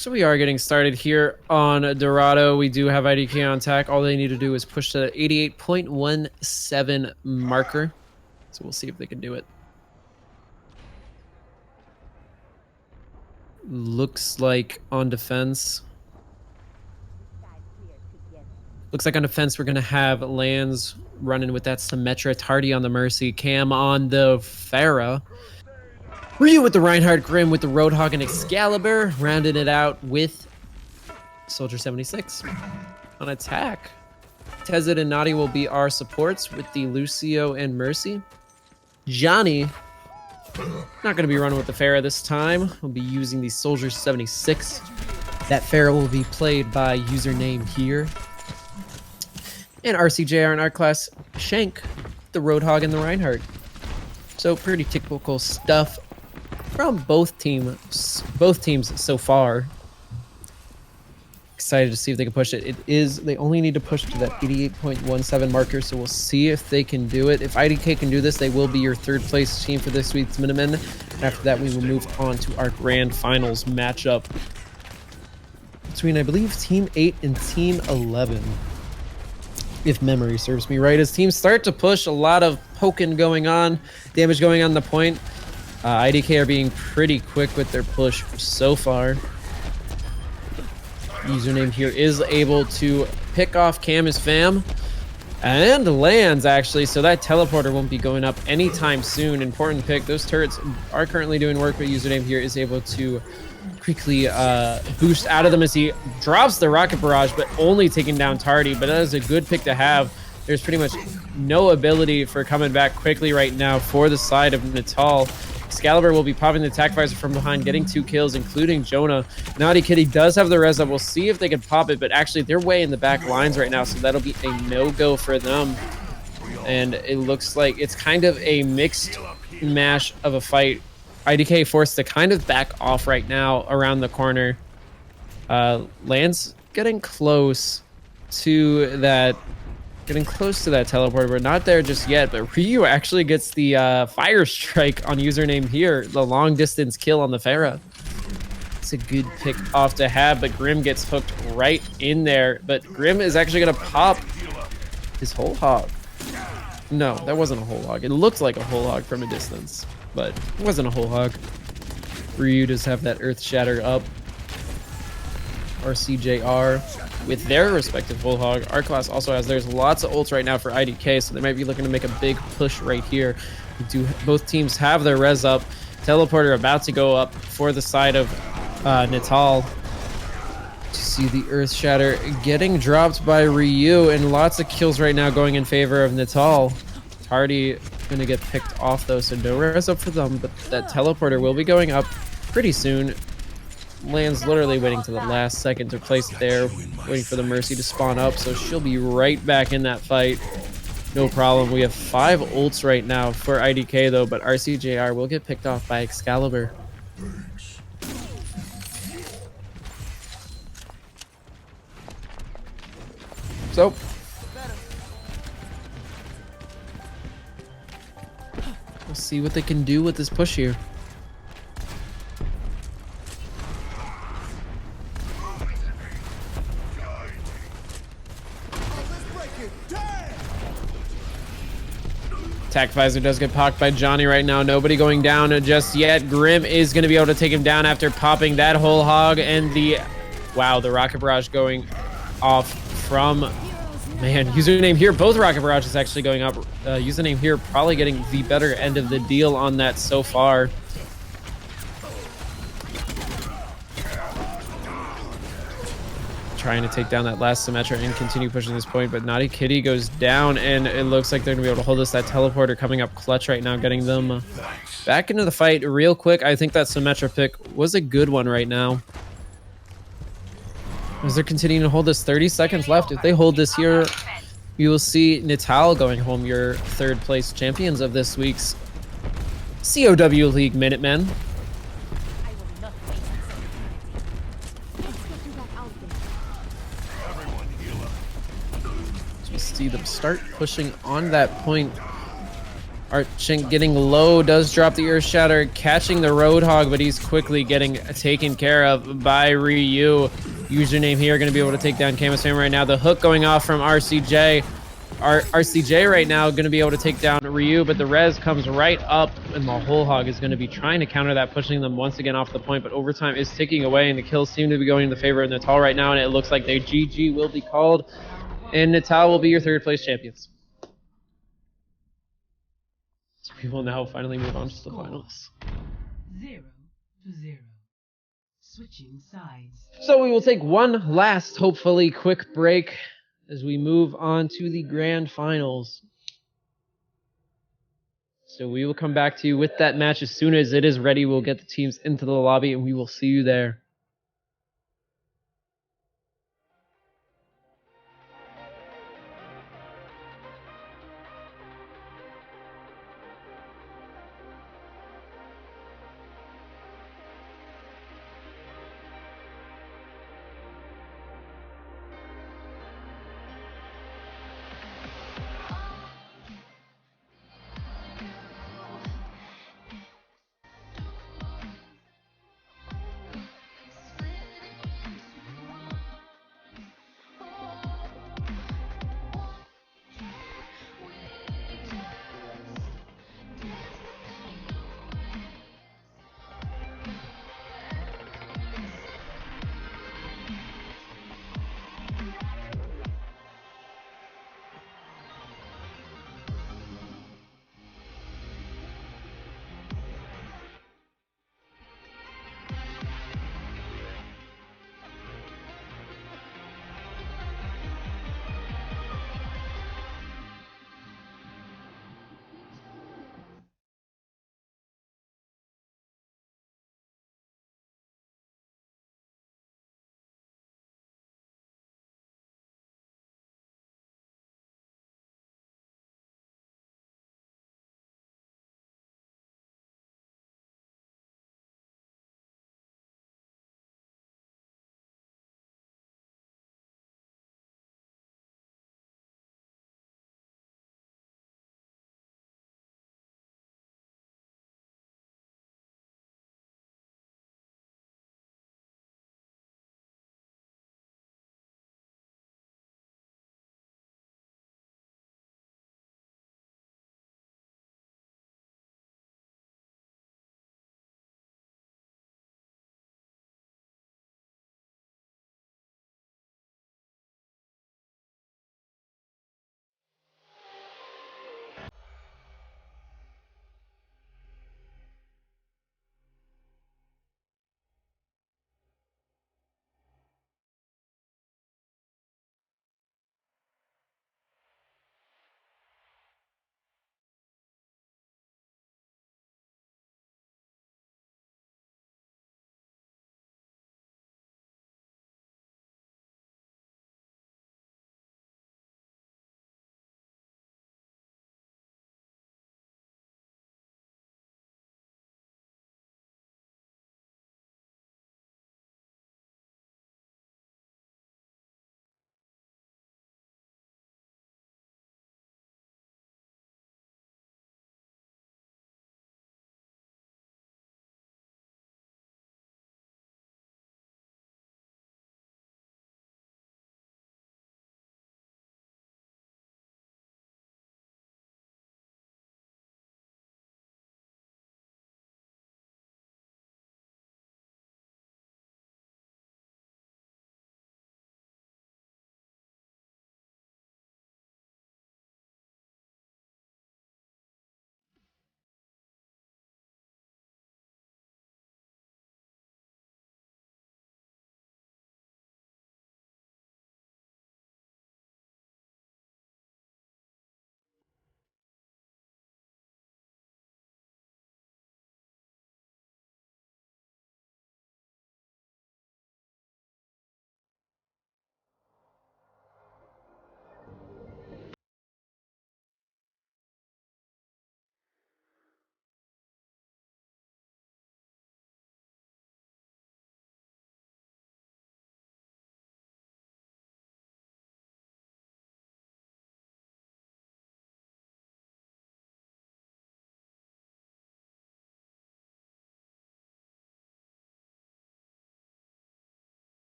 So we are getting started here on Dorado. We do have IDK on attack. All they need to do is push the 88.17 marker. So we'll see if they can do it. Looks like on defense. Looks like on defense we're going to have Lands running with that Symmetra, Tardy on the Mercy, Cam on the Pharah. Ryu with the Reinhardt, Grim with the Roadhog and Excalibur, rounding it out with Soldier 76 on attack. Tezid and Nadi will be our supports with the Lucio and Mercy. Johnny, not going to be running with the Pharah this time. We'll be using the Soldier 76. That Pharah will be played by username here. And RCJR and our class Shank, the Roadhog and the Reinhardt. So pretty typical stuff from both teams so far. Excited to see if they can push it. They only need to push to that 88.17 marker, so we'll see if they can do it. If IDK can do this, they will be your third place team for this week's Minutemen. After that, we will move on to our grand finals matchup between, I believe, Team 8 and Team 11. If memory serves me right, as teams start to push, a lot of poking going on, damage going on the point. IDK are being pretty quick with their push so far. Username here is able to pick off Camus Fam and Lands, actually, so that teleporter won't be going up anytime soon. Important pick. Those turrets are currently doing work, but username here is able to quickly boost out of them as he drops the rocket barrage, but only taking down Tardy. But that is a good pick to have. There's pretty much no ability for coming back quickly right now for the side of Natal. Excalibur will be popping the attack visor from behind, getting 2 kills, including Jonah. Naughty Kitty does have the res up. We'll see if they can pop it, but actually they're way in the back lines right now, so that'll be a no-go for them. And it looks like it's kind of a mixed mash of a fight. IDK forced to kind of back off right now around the corner. Lance getting close to that teleporter, but not there just yet. But Ryu actually gets the fire strike on username here, the long distance kill on the Pharah. It's a good pick off to have, but Grim gets hooked right in there. But Grim is actually gonna pop his whole hog. No, that wasn't a whole hog. It looked like a whole hog from a distance, but it wasn't a whole hog. Ryu does have that Earth Shatter up. RCJR with their respective whole hog. Our class also has theirs. Lots of ults right now for IDK, so they might be looking to make a big push right here. Both teams have their res up. Teleporter about to go up for the side of Natal. To see the Earth Shatter getting dropped by Ryu, and lots of kills right now going in favor of Natal. Tardy gonna get picked off though, so no res up for them, but that teleporter will be going up pretty soon. Lands literally waiting to the last second to place it there, waiting for the Mercy to spawn up, so she'll be right back in that fight. No problem. We have 5 ults right now for IDK though, but RCJR will get picked off by Excalibur. So we'll see what they can do with this push here. Attack visor does get popped by Johnny right now. Nobody going down just yet. Grim is going to be able to take him down after popping that whole hog, and the rocket barrage going off from, man, username here. Both rocket barrages actually going up. Username here probably getting the better end of the deal on that so far. Trying to take down that last Symmetra and continue pushing this point, but Naughty Kitty goes down, and it looks like they're gonna be able to hold this. That teleporter coming up clutch right now, getting them back into the fight real quick. I think that Symmetra pick was a good one right now, as they're continuing to hold this. 30 seconds left. If they hold this here, you will see Natal going home your 3rd place champions of this week's COW League Minutemen. See them start pushing on that point. Archink getting low, does drop the Earth Shatter, catching the Roadhog, but he's quickly getting taken care of by Ryu. Username here going to be able to take down Camus Fam right now. The hook going off from RCJ. RCJ right now going to be able to take down Ryu, but the res comes right up, and the whole hog is going to be trying to counter that, pushing them once again off the point, but overtime is ticking away, and the kills seem to be going in the favor of Natal right now, and it looks like their GG will be called, and Natal will be your third place champions. So we will now finally move on to the finals. 0-0. Switching sides. So we will take one last, hopefully, quick break as we move on to the grand finals. So we will come back to you with that match as soon as it is ready. We'll get the teams into the lobby and we will see you there.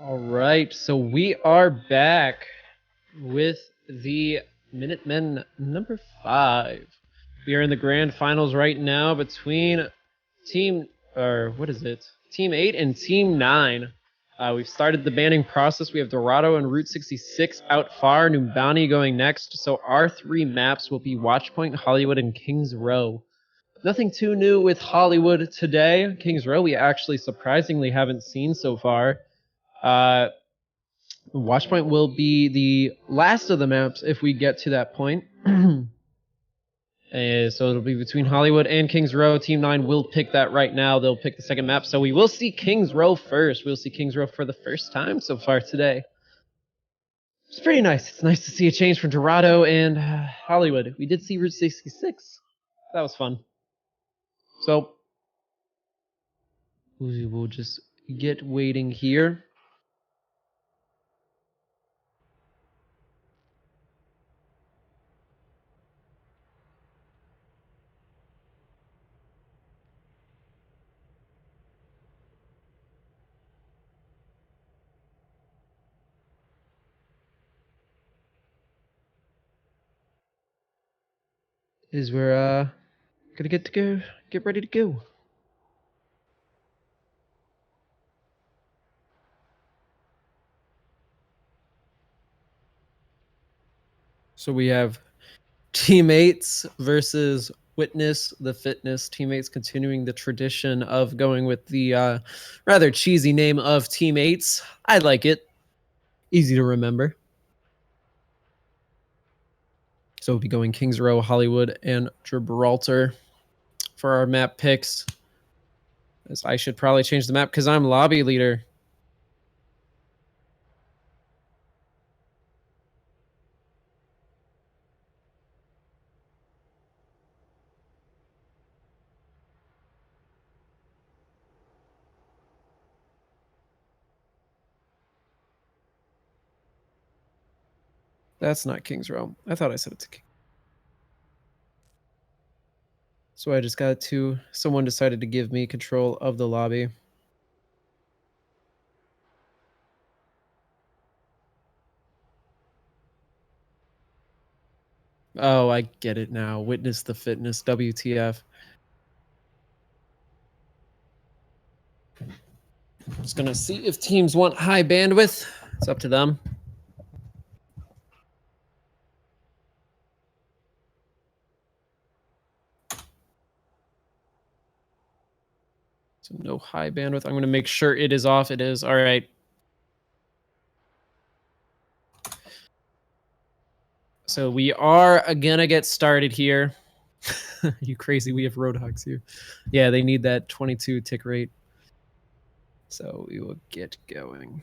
All right, so we are back with the Minutemen number 5. We are in the grand finals right now between Team 8 and Team 9. We've started the banning process. We have Dorado and Route 66 out far, Numbani going next. So our 3 maps will be Watchpoint, Hollywood, and Kings Row. Nothing too new with Hollywood today. Kings Row we actually surprisingly haven't seen so far. Watchpoint will be the last of the maps if we get to that point. So it'll be between Hollywood and Kings Row. Team 9 will pick that right now. They'll pick the second map. So we will see Kings Row first. We'll see Kings Row for the first time so far today. It's pretty nice. It's nice to see a change from Dorado and Hollywood. We did see Route 66. That was fun. So we will just get waiting here. Is we're gonna get ready to go. So we have teammates versus Witness the Fitness. Teammates continuing the tradition of going with the rather cheesy name of Teammates. I like it. Easy to remember. So we'll be going Kings Row, Hollywood, and Gibraltar for our map picks. As I should probably change the map because I'm lobby leader. That's not Kings Row. I thought I said it's a King. So I just got to, someone decided to give me control of the lobby. Oh, I get it now. Witness the Fitness, WTF. Just gonna see if teams want high bandwidth. It's up to them. So no high bandwidth. I'm gonna make sure it is off. It is. All right. So we are gonna get started here. You crazy, we have Roadhogs here. Yeah, they need that 22 tick rate. So we will get going.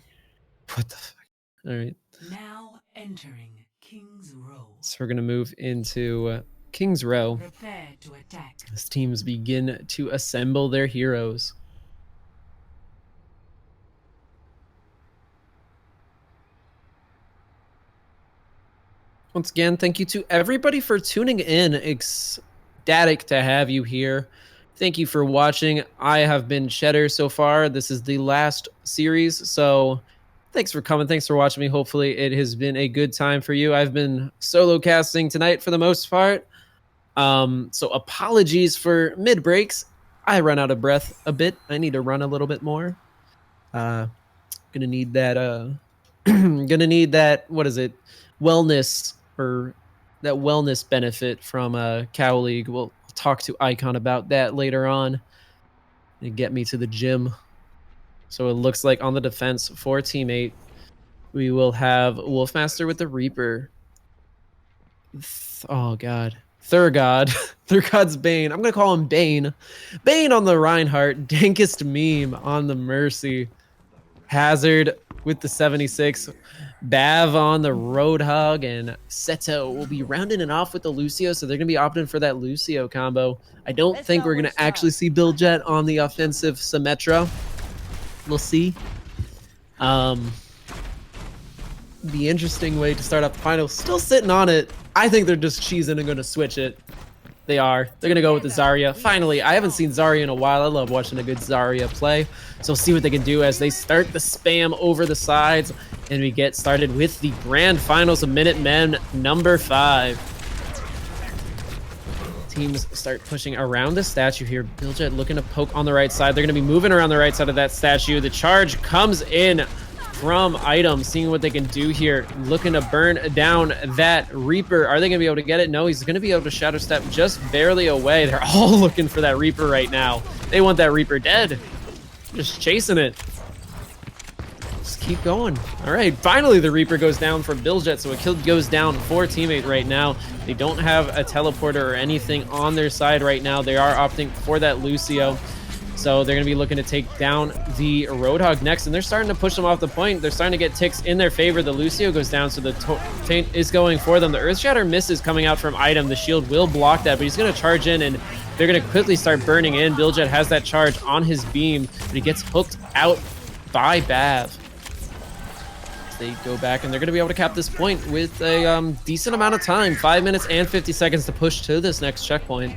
What the fuck? All right. Now entering King's Row. So we're gonna move into King's Row. Prepare to attack. As teams begin to assemble their heroes. Once again, thank you to everybody for tuning in. Ecstatic to have you here. Thank you for watching. I have been Cheddar so far. This is the last series, so thanks for coming. Thanks for watching me. Hopefully it has been a good time for you. I've been solo casting tonight for the most part. So apologies for mid breaks. I run out of breath a bit. I need to run a little bit more. Gonna need that what is it? Wellness, or that wellness benefit from Cow League. We'll talk to Icon about that later on and get me to the gym. So it looks like on the defense for Team 8, we will have Wolfmaster with the Reaper. Oh god. Thurgod. Thurgod's Bane. I'm gonna call him Bane. Bane on the Reinhardt. Dankest meme on the Mercy. Hazard with the 76. Bav on the Roadhog, and Seto will be rounding it off with the Lucio, so they're going to be opting for that Lucio combo. I don't think we're going to actually see Biljet on the offensive Symmetra. We'll see. The interesting way to start off the finals, still sitting on it. I think they're just cheesing and going to switch it. They are. They're going to go with the Zarya. Finally, I haven't seen Zarya in a while. I love watching a good Zarya play. So we'll see what they can do as they start the spam over the sides. And we get started with the grand finals of Minutemen number 5. Teams start pushing around the statue here. Biljet looking to poke on the right side. They're going to be moving around the right side of that statue. The charge comes in from Item, seeing what they can do here, looking to burn down that Reaper. Are they going to be able to get it? No, he's going to be able to Shadow Step just barely away. They're all looking for that Reaper right now. They want that Reaper dead. Just chasing it. Just keep going. All right, finally the Reaper goes down for Biljet, so a kill goes down for Teammate right now. They don't have a teleporter or anything on their side right now. They are opting for that Lucio. So they're going to be looking to take down the Roadhog next, and they're starting to push them off the point. They're starting to get ticks in their favor. The Lucio goes down, so the Taint is going for them. The Earthshatter misses coming out from Item. The shield will block that, but he's going to charge in, and they're going to quickly start burning in. Biljet has that charge on his beam, but he gets hooked out by Bav. They go back, and they're going to be able to cap this point with a decent amount of time. 5 minutes and 50 seconds to push to this next checkpoint.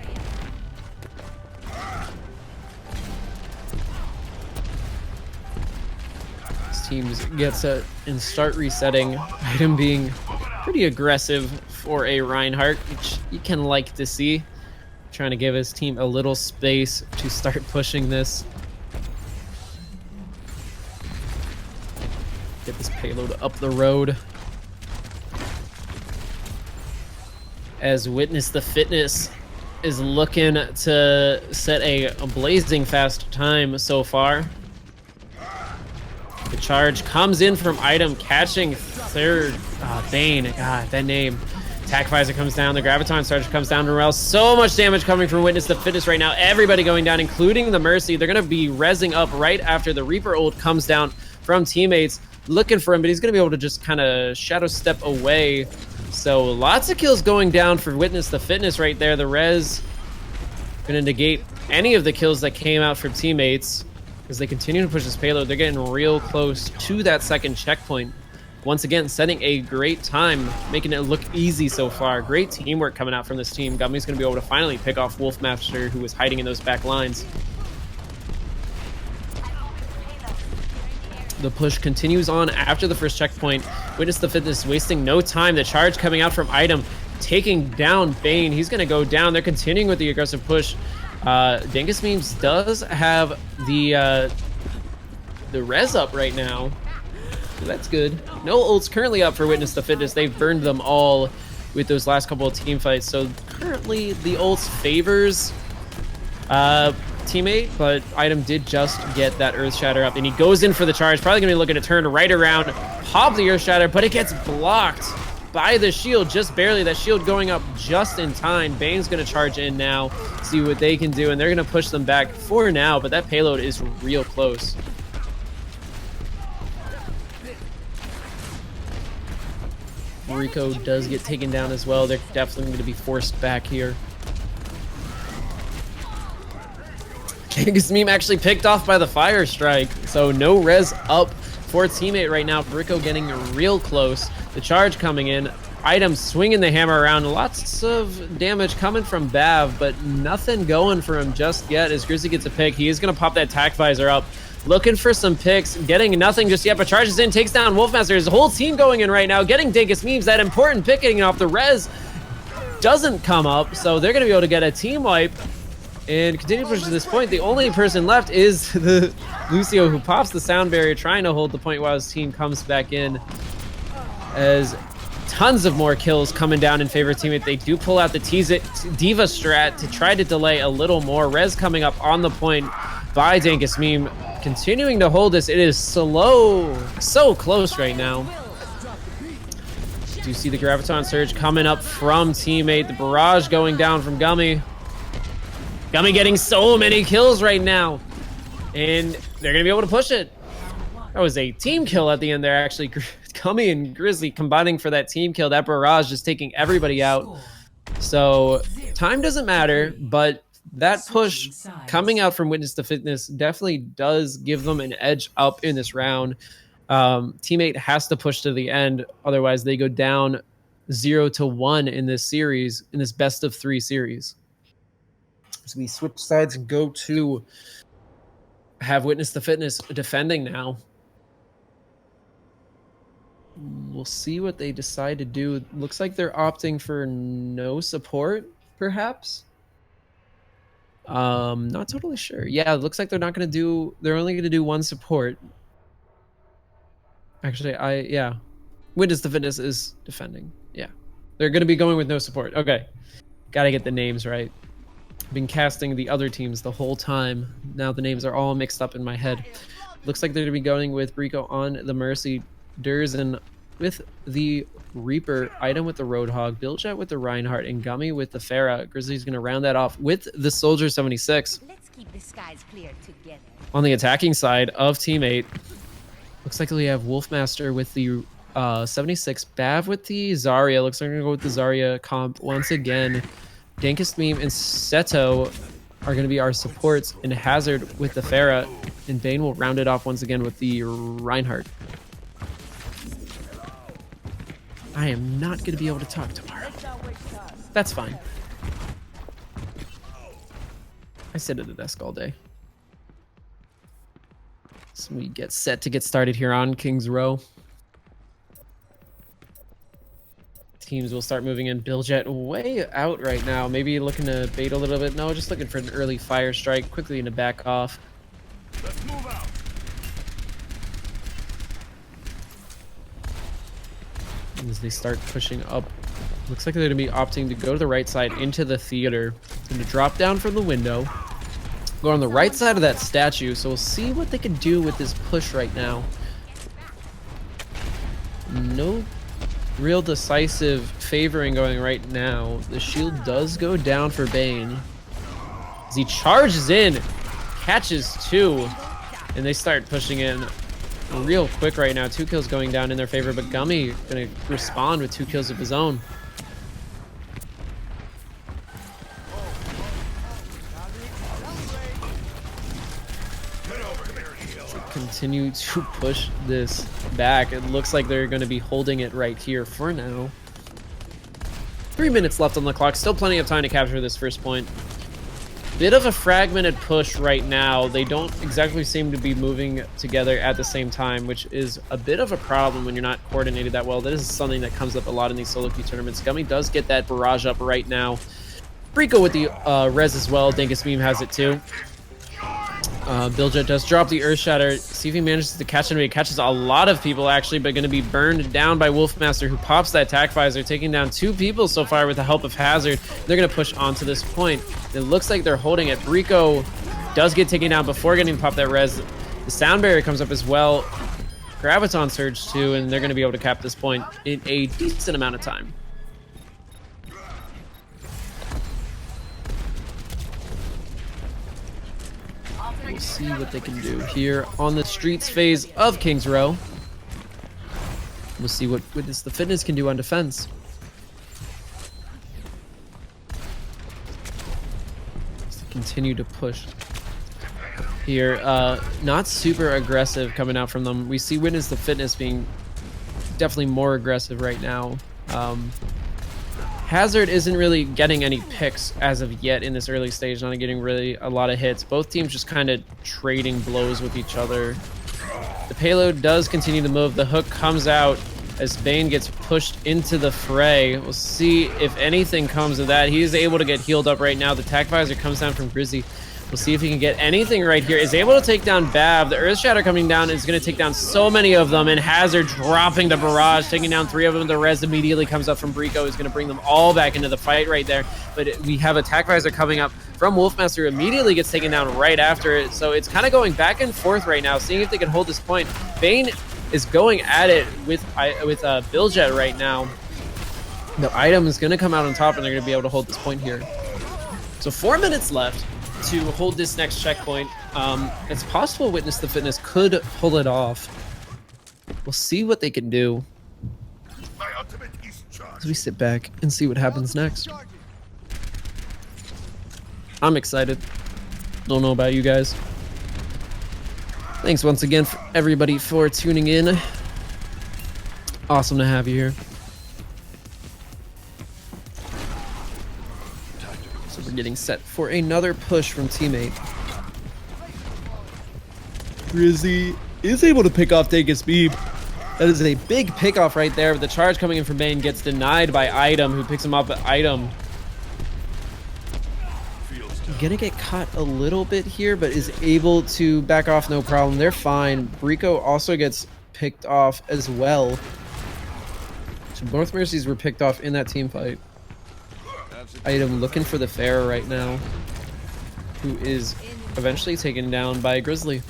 Teams get set and start resetting. Item being pretty aggressive for a Reinhardt, which you can like to see. Trying to give his team a little space to start pushing this. Get this payload up the road. As Witness the Fitness is looking to set a blazing fast time so far. The charge comes in from Item, catching third. Bane, God, that name. Attack Visor comes down. The Graviton Charge comes down to Morel. So much damage coming from Witness the Fitness right now. Everybody going down, including the Mercy. They're going to be rezzing up right after the Reaper ult comes down from Teammates. Looking for him, but he's going to be able to just kind of Shadow Step away. So lots of kills going down for Witness the Fitness right there. The Rez going to negate any of the kills that came out from Teammates. As they continue to push this payload, they're getting real close to that second checkpoint. Once again, setting a great time, making it look easy so far. Great teamwork coming out from this team. Gummy's going to be able to finally pick off Wolfmaster, who was hiding in those back lines. The push continues on after the first checkpoint. Witness the Fitness wasting no time. The charge coming out from Item, taking down Bane. He's going to go down. They're continuing with the aggressive push. Dingus Memes does have the res up right now, so that's good. No ults currently up for Witness the Fitness. They've burned them all with those last couple of team fights, so currently the ults favors Teammate, but Item did just get that Earthshatter up, and he goes in for the charge. Probably gonna be looking to turn right around, pop the Earthshatter, but it gets blocked by the shield, just barely. That shield going up just in time. Bane's gonna charge in now, see what they can do, and they're gonna push them back for now, but that payload is real close. Rico does get taken down as well. They're definitely gonna be forced back here. Dingus Meme actually picked off by the Fire Strike, so no res up for Teammate right now. Rico getting real close. The charge coming in. Item swinging the hammer around. Lots of damage coming from Bav, but nothing going for him just yet as Grizzly gets a pick. He is going to pop that Attack Visor up. Looking for some picks. Getting nothing just yet, but charges in. Takes down Wolfmaster. His whole team going in right now. Getting Dingus Memes. That important pick getting off. The res doesn't come up, so they're going to be able to get a team wipe. And continue to push to this point. The only person left is the Lucio, who pops the sound barrier, trying to hold the point while his team comes back in. As tons of more kills coming down in favor of Teammate. They do pull out the Diva strat to try to delay a little more. Rez coming up on the point by Dingus Meme. Continuing to hold this. It is slow, so close right now. Do you see the Graviton Surge coming up from Teammate? The barrage going down from Gummy. Gummy getting so many kills right now, and they're gonna be able to push it. That was a team kill at the end there, actually. Gummy and Grizzly combining for that team kill. That barrage just taking everybody out. So time doesn't matter, but that push coming out from Witness to Fitness definitely does give them an edge up in this round. Teammate has to push to the end, otherwise they go down 0-1 in this series, in this best of 3 series. So we switch sides and go to have Witness the Fitness defending now. We'll see what they decide to do. Looks like they're opting for no support, perhaps. Not totally sure. Yeah, it looks like they're not going to do, they're only going to do one support. Actually, yeah. Witness the Fitness is defending. Yeah. They're going to be going with no support. Okay. Got to get the names right. Been casting the other teams the whole time. Now the names are all mixed up in my head. Looks like they're going to be going with Brico on the Mercy, Durzen with the Reaper, Item with the Roadhog, Billjet with the Reinhardt, and Gummy with the Farah. Grizzly's going to round that off with the Soldier 76. Let's keep the skies clear together. On the attacking side of Team 8, looks like we have Wolfmaster with the 76, Bav with the Zarya. Looks like we're going to go with the Zarya comp once again. Dankest Meme and Seto are going to be our supports, and Hazard with the Farah, and Bane will round it off once again with the Reinhardt. I am not going to be able to talk tomorrow. That's fine. I sit at a desk all day. So we get set to get started here on King's Row. Teams will start moving in. Billjet way out right now. Maybe looking to bait a little bit. No, just looking for an early fire strike. Quickly in the back off. Let's move out. As they start pushing up, looks like they're going to be opting to go to the right side into the theater. Going to drop down from the window. Go on the right side of that statue. So we'll see what they can do with this push right now. No real decisive favoring going right now. The shield does go down for Bane as he charges in, catches 2, and they start pushing in real quick right now. 2 kills going down in their favor, but Gummy gonna respond with 2 kills of his own. Continue to push this back. It looks like they're going to be holding it right here for now. 3 minutes left on the clock. Still plenty of time to capture this first point. Bit of a fragmented push right now. They don't exactly seem to be moving together at the same time, which is a bit of a problem when you're not coordinated that well. That is something that comes up a lot in these solo queue tournaments. Gummy does get that barrage up right now. Brico with the res as well. Dankest Meme has it too. Billjet does drop the Earth Shatter. See if he manages to catch anybody. He catches a lot of people actually, but going to be burned down by Wolfmaster, who pops that attack visor, taking down 2 people so far with the help of Hazard. They're going to push onto this point. It looks like they're holding it. Brico does get taken down before getting to pop that res. The sound barrier comes up as well. Graviton Surge too, and they're going to be able to cap this point in a decent amount of time. We'll see what they can do here on the streets phase of King's Row. We'll see what Witness the Fitness can do on defense. Just continue to push here. Not super aggressive coming out from them. We see Witness the Fitness being definitely more aggressive right now. Hazard isn't really getting any picks as of yet in this early stage, not getting really a lot of hits. Both teams just kind of trading blows with each other. The payload does continue to move. The hook comes out as Bane gets pushed into the fray. We'll see if anything comes of that. He is able to get healed up right now. The attack visor comes down from Grizzy. We'll see if he can get anything right here. Is able to take down Bav. The Earth Shatter coming down is going to take down so many of them, and Hazard dropping the barrage, taking down 3 of them. The res immediately comes up from Brico, is going to bring them all back into the fight right there. But we have attack visor coming up from Wolfmaster, who immediately gets taken down right after it. So it's kind of going back and forth right now, seeing if they can hold this point. Bane is going at it with Billjet right now. The item is going to come out on top, and they're going to be able to hold this point here. So 4 minutes left to hold this next checkpoint. It's possible Witness the Fitness could pull it off. We'll see what they can do as we sit back and see what happens next. I'm excited. Don't know about you guys. Thanks once again for everybody for tuning in. Awesome to have you here. So We're getting set for another push from teammate. Grizzly is able to pick off Dankus Beeb. That is a big pickoff right there. The charge coming in from Bane gets denied by Item, who picks him up at Item. Gonna get caught a little bit here, but is able to back off no problem. They're fine. Brico also gets picked off as well. So both Mercies were picked off in that team fight. Item looking for the Pharaoh right now, who is eventually taken down by Grizzly.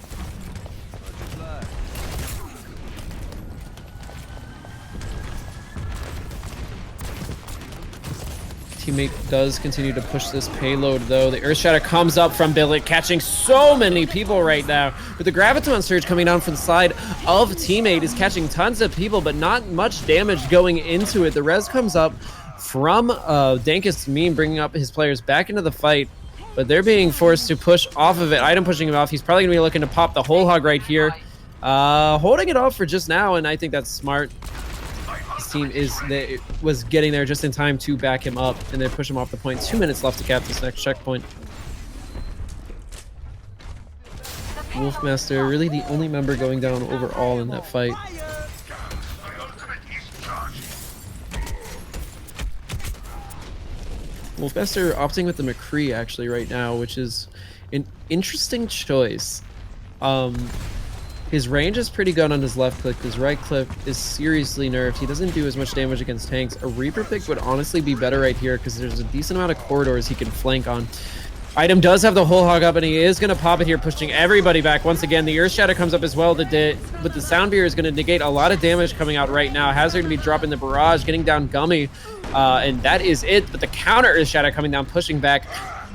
Teammate does continue to push this payload though. The Earth Shatter comes up from Billet, catching so many people right now. But the Graviton Surge coming down from the side of Teammate is catching tons of people, but not much damage going into it. The res comes up from Dankus Meme, bringing up his players back into the fight, but they're being forced to push off of it. Item pushing him off. He's probably gonna be looking to pop the whole hog right here. Holding it off for just now, and I think that's smart. Team was getting there just in time to back him up and then push him off the point. 2 minutes left to cap this next checkpoint. Wolfmaster, really the only member going down overall in that fight. Wolfmaster opting with the McCree actually right now, which is an interesting choice. His range is pretty good on his left click. His right click is seriously nerfed. He doesn't do as much damage against tanks. A Reaper pick would honestly be better right here because there's a decent amount of corridors he can flank on. Item does have the whole hog up, and he is going to pop it here, pushing everybody back. Once again, the Earth Shadow comes up as well, but the Sound Beer is going to negate a lot of damage coming out right now. Hazard going to be dropping the barrage, getting down Gummy, and that is it. But the counter Earth Shadow coming down, pushing back.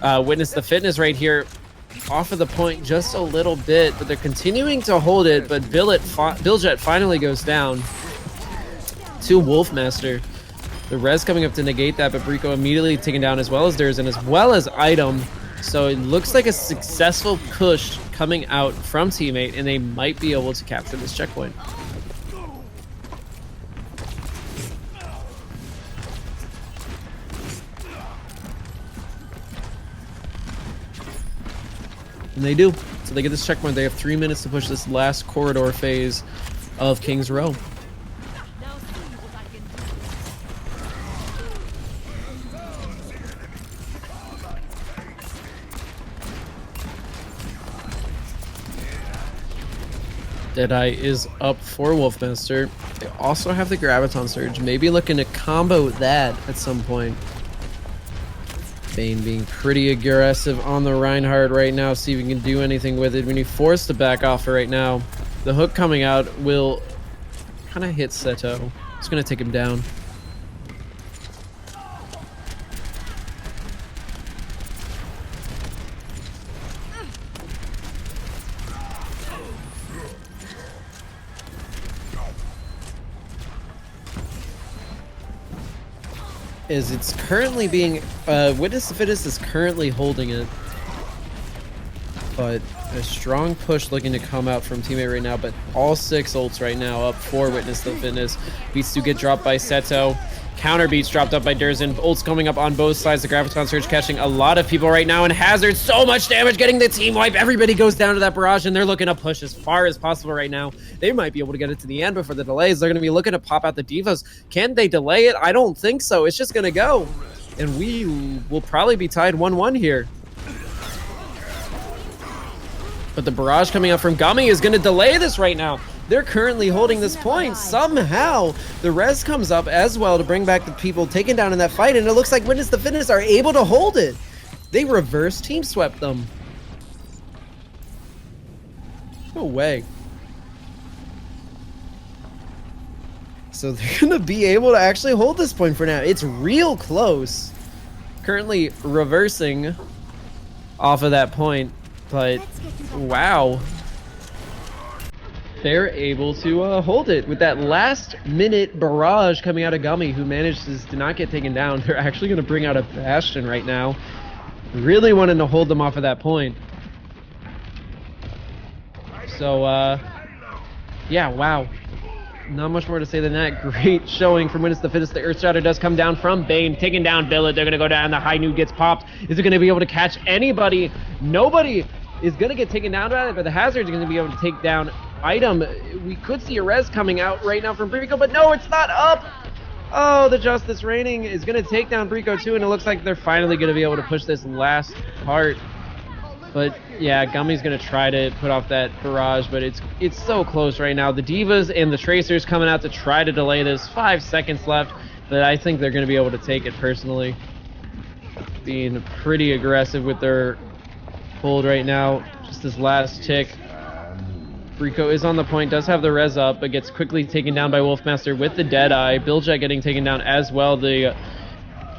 Witness the Fitness right here. Off of the point just a little bit, but they're continuing to hold it. But Billjet finally goes down to Wolfmaster. The res coming up to negate that, but Brico immediately taken down, as well as Durs and as well as Item. So it looks like a successful push coming out from Teammate, and they might be able to capture this checkpoint. And they do. So they get this checkpoint. They have 3 minutes to push this last corridor phase of King's Row. Deadeye is up for Wolfmaster. They also have the Graviton Surge. Maybe looking to combo that at some point. Bane being pretty aggressive on the Reinhardt right now, see if we can do anything with it. When you force to back off right now, the hook coming out will kind of hit Seto. It's going to take him down. Is it's currently being Witness the Fittest is currently holding it, but a strong push looking to come out from Teammate right now. But all 6 ults right now up for Witness the Fitness. Beats do get dropped by Seto. Counter beats dropped up by Durzen. Ults coming up on both sides. The Graviton Surge catching a lot of people right now, and Hazard so much damage, getting the team wipe. Everybody goes down to that barrage, and they're looking to push as far as possible right now. They might be able to get it to the end before the delays. They're going to be looking to pop out the divas. Can they delay it? I don't think so. It's just going to go, and we will probably be tied 1-1 here. But the barrage coming up from Gummy is going to delay this right now. They're currently holding this point. Somehow, the res comes up as well to bring back the people taken down in that fight, and it looks like Witness the Fitness are able to hold it. They reverse team swept them. No way. So they're going to be able to actually hold this point for now. It's real close. Currently reversing off of that point, but wow. They're able to hold it with that last-minute barrage coming out of Gummy, who manages to not get taken down. They're actually going to bring out a Bastion right now. Really wanting to hold them off of that point. So, yeah, wow. Not much more to say than that. Great showing from Witness the Fittest. The Earthshatter does come down from Bane, taking down Billet. They're going to go down. The High Noon gets popped. Is it going to be able to catch anybody? Nobody is going to get taken down by it, but the Hazard's going to be able to take down Item. We could see a res coming out right now from Brico, but no, it's not up. Oh, the Justice Reigning is going to take down Brico too, and it looks like they're finally going to be able to push this last part. But yeah, Gummy's gonna try to put off that barrage, but it's so close right now. The Divas and the Tracers coming out to try to delay this. 5 seconds left, but I think they're gonna be able to take it personally. Being pretty aggressive with their hold right now. Just this last tick. Rico is on the point, does have the res up, but gets quickly taken down by Wolfmaster with the Deadeye. Billjet getting taken down as well.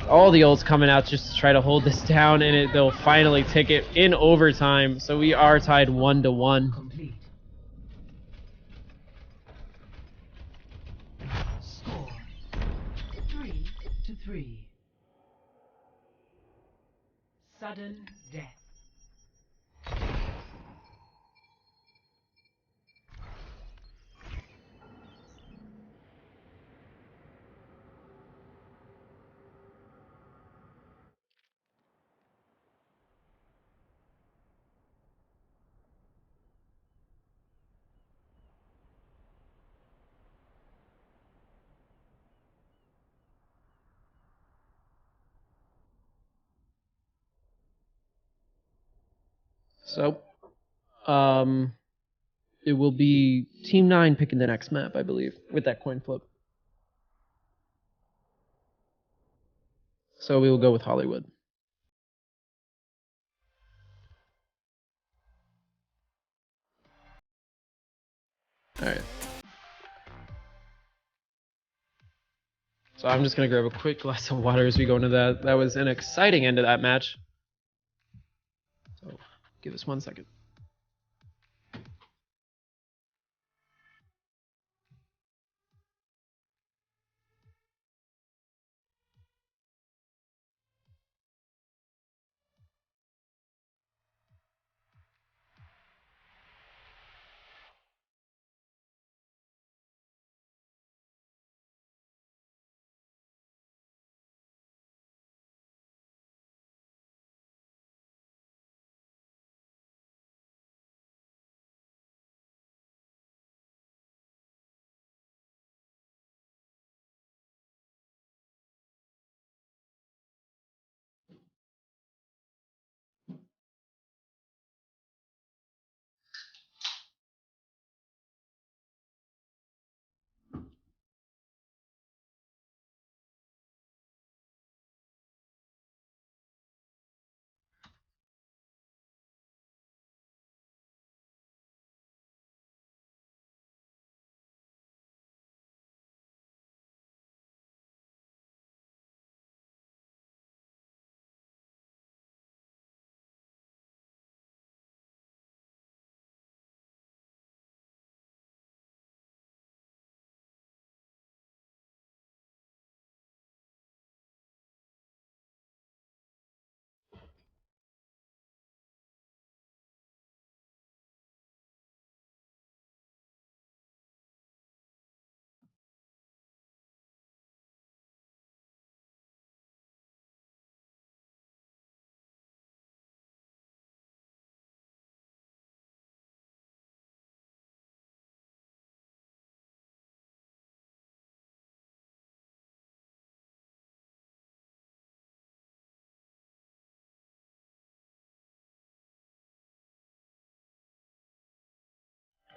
All the ults coming out just to try to hold this down, and they'll finally take it in overtime. So we are tied 1-1. Complete. Score 3-3. Sudden death. So, it will be Team 9 picking the next map, I believe, with that coin flip. So we will go with Hollywood. Alright. So I'm just going to grab a quick glass of water as we go into that. That was an exciting end to that match. So give us 1 second.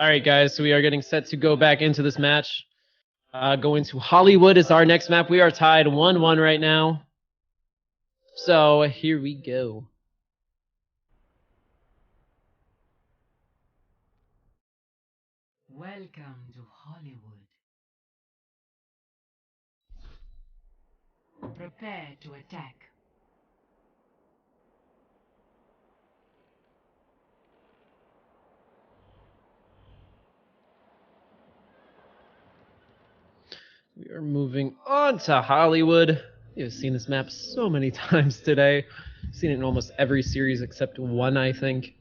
Alright guys, so we are getting set to go back into this match. Going to Hollywood is our next map. We are tied 1-1 right now. So here we go. Welcome to Hollywood. Prepare to attack. We are moving on to Hollywood. You've seen this map so many times today. I've seen it in almost every series except one, I think.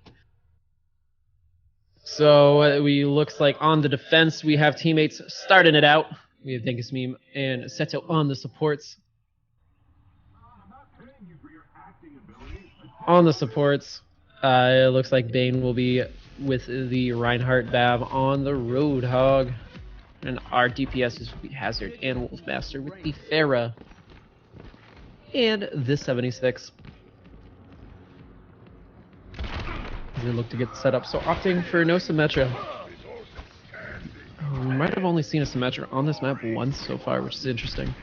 So we looks like on the defense we have teammates starting it out. We have Dinkusmeme and Seto on the supports. On the supports, it looks like Bane will be with the Reinhardt Bab on the Roadhog. And our DPS is Hazard and Wolfmaster with the Pharah. And this 76. They look to get set up, so opting for no Symmetra. We might have only seen a Symmetra on this map once so far, which is interesting.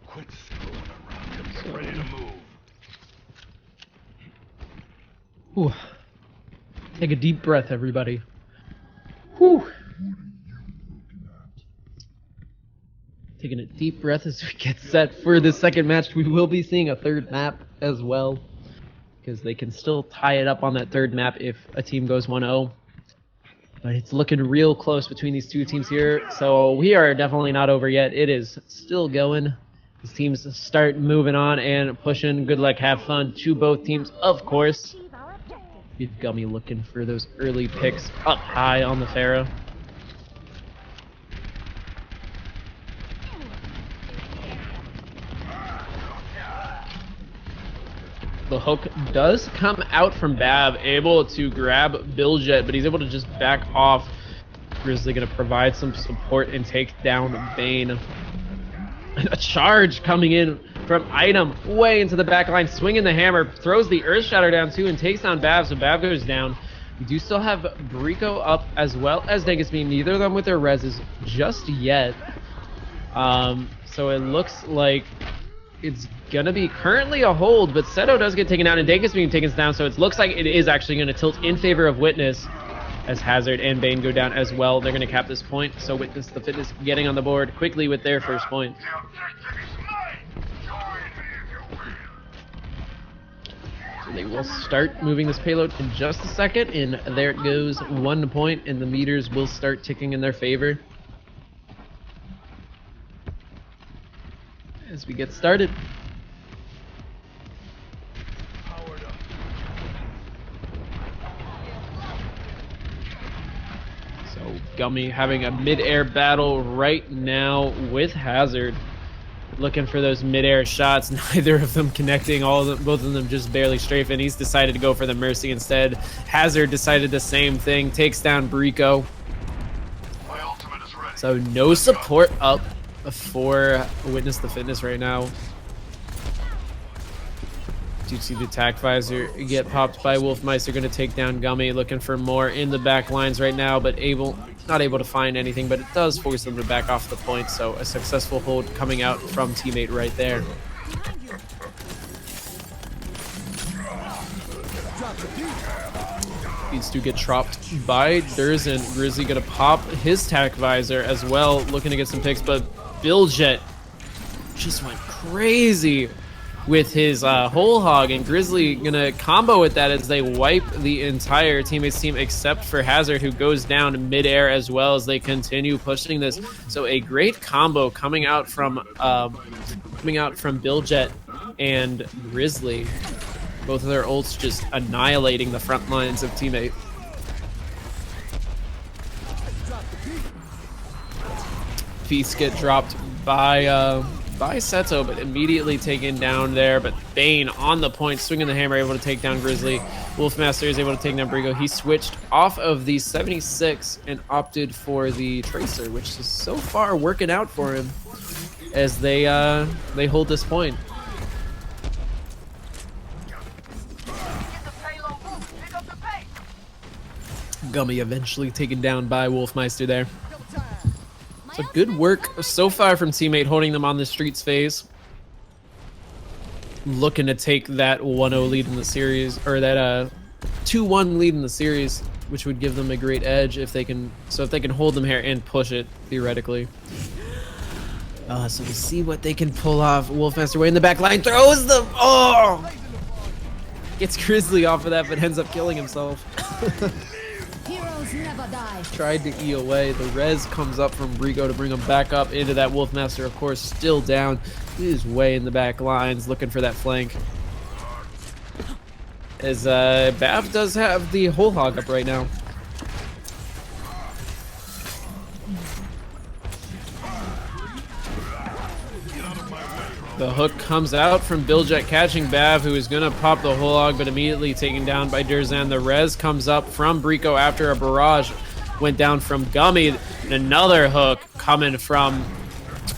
Quit screwing around. Get ready to move. Whew. Take a deep breath, everybody. Whew. Taking a deep breath as we get set for the second match. We will be seeing a third map as well, because they can still tie it up on that third map if a team goes 1-0. But it's looking real close between these two teams here, so we are definitely not over yet. It is still going. These teams start moving on and pushing. Good luck, have fun to both teams, of course. We've Gummy looking for those early picks up high on the Pharah. The hook does come out from Bab, able to grab Billjet, but he's able to just back off. Grizzly gonna provide some support and take down Bane. A charge coming in from Item way into the back line, swinging the hammer, throws the Earth Shatter down too, and takes down Bab, so Bab goes down. We do still have Brico up as well as Dinkusmeme, neither of them with their reses just yet. So it looks like it's gonna be currently a hold, but Seto does get taken down and Dinkusmeme taken down, so it looks like it is actually gonna tilt in favor of Witness as Hazard and Bane go down as well. They're gonna cap this point, so Witness the Fitness getting on the board quickly with their first point. So they will start moving this payload in just a second, and there it goes, 1 point, and the meters will start ticking in their favor as we get started. So Gummy having a mid-air battle right now with Hazard, looking for those mid-air shots. Neither of them connecting. Both of them just barely strafing. He's decided to go for the Mercy instead. Hazard decided the same thing. Takes down Brico. So no support up for Witness the Fitness right now. Do you see the attack visor get popped by Wolfmeister? Going to take down Gummy, looking for more in the back lines right now, but not able to find anything, but it does force them to back off the point, so a successful hold coming out from teammate right there. Needs to get dropped by Durzen. Grizzly going to pop his tack visor as well, looking to get some picks, but Billjet just went crazy with his whole hog, and Grizzly gonna combo with that as they wipe the entire teammates team except for Hazard, who goes down mid-air as well as they continue pushing this. So a great combo coming out from Billjet and Grizzly. Both of their ults just annihilating the front lines of teammate. Feast get dropped by Seto, but immediately taken down there. But Bane on the point, swinging the hammer, able to take down Grizzly. Wolfmaster is able to take down Brigo. He switched off of the 76 and opted for the Tracer, which is so far working out for him as they hold this point. Gummy eventually taken down by Wolfmeister there. So good work so far from teammate, holding them on the streets phase. Looking to take that 1-0 lead in the series, or that 2-1 lead in the series, which would give them a great edge if they can. So if they can hold them here and push it theoretically. So we see what they can pull off. Wolfmaster way in the back line, throws them. Oh, gets Grizzly off of that, but ends up killing himself. Heroes never die. Tried to E away. The res comes up from Rico to bring him back up into that Wolfmaster, of course, still down. He is way in the back lines looking for that flank. As Bav does have the whole hog up right now. The hook comes out from Biljet catching Bav, who is going to pop the whole hog, but immediately taken down by Durzan. The res comes up from Brico after a barrage went down from Gummy. And another hook coming from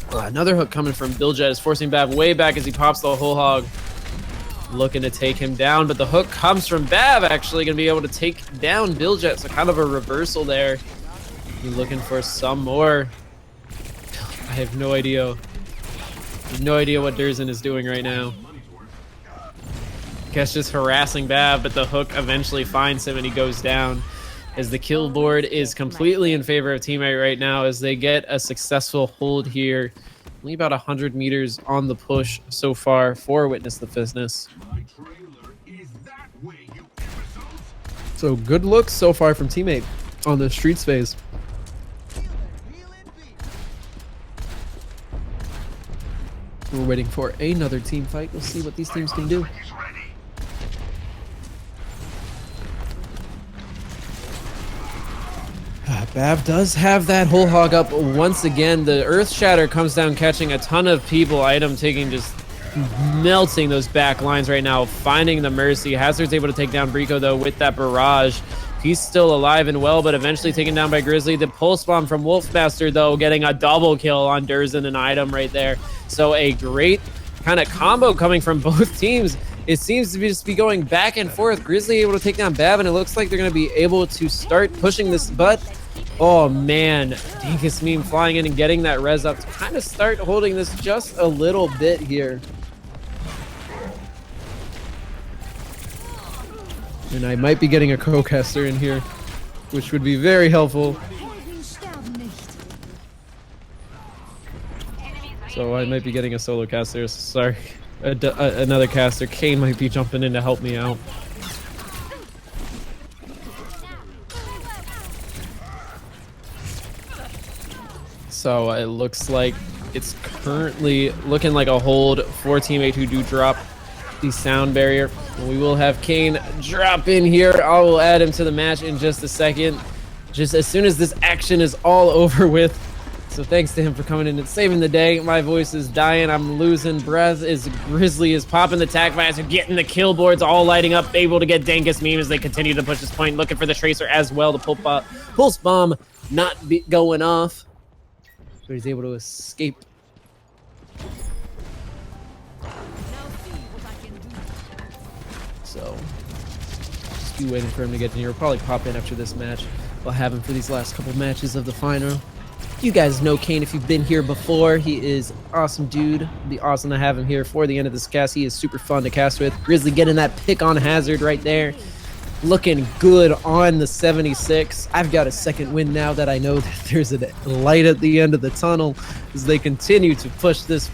Biljet is forcing Bav way back as he pops the whole hog. Looking to take him down, but the hook comes from Bav, actually going to be able to take down Biljet. So kind of a reversal there. You're looking for some more. I have no idea. No idea what Durzan is doing right now. Guess just harassing Bav, but the hook eventually finds him and he goes down. As the kill board is completely in favor of teammate right now as they get a successful hold here. Only about 100 meters on the push so far for Witness the Fitness. So good looks so far from teammate on the streets phase. We're waiting for another team fight. We'll see what these teams can do. Bav does have that whole hog up once again. The Earth Shatter comes down, catching a ton of people. Item taking, just melting those back lines right now, finding the Mercy. Hazard's able to take down Brico, though, with that barrage. He's still alive and well, but eventually taken down by Grizzly. The Pulse Bomb from Wolfmaster, though, getting a double kill on Durzan and Item right there. So a great kind of combo coming from both teams. It seems to just be going back and forth. Grizzly able to take down Bav, and it looks like they're going to be able to start pushing this. But, oh man, Dinkus Meme flying in and getting that res up to kind of start holding this just a little bit here. And I might be getting a co-caster in here, which would be very helpful. So I might be getting a solo caster. Sorry, another caster. Kane might be jumping in to help me out. So it looks like it's currently looking like a hold for teammate who do drop the sound barrier. We will have Kane drop in here. I will add him to the match in just a second, just as soon as this action is all over with. So thanks to him for coming in and saving the day. My voice is dying. I'm losing breath as Grizzly is popping the tac visor, getting the kill boards all lighting up, able to get Dinkus Meme as they continue to push this point, looking for the Tracer as well. The Pulse Bomb not going off, but he's able to escape. So just be waiting for him to get in here. We'll probably pop in after this match. We'll have him for these last couple matches of the final. You guys know Kane if you've been here before. He is awesome dude. It'd be awesome to have him here for the end of this cast. He is super fun to cast with. Grizzly getting that pick on Hazard right there. Looking good on the 76. I've got a second win now that I know that there's a light at the end of the tunnel as they continue to push this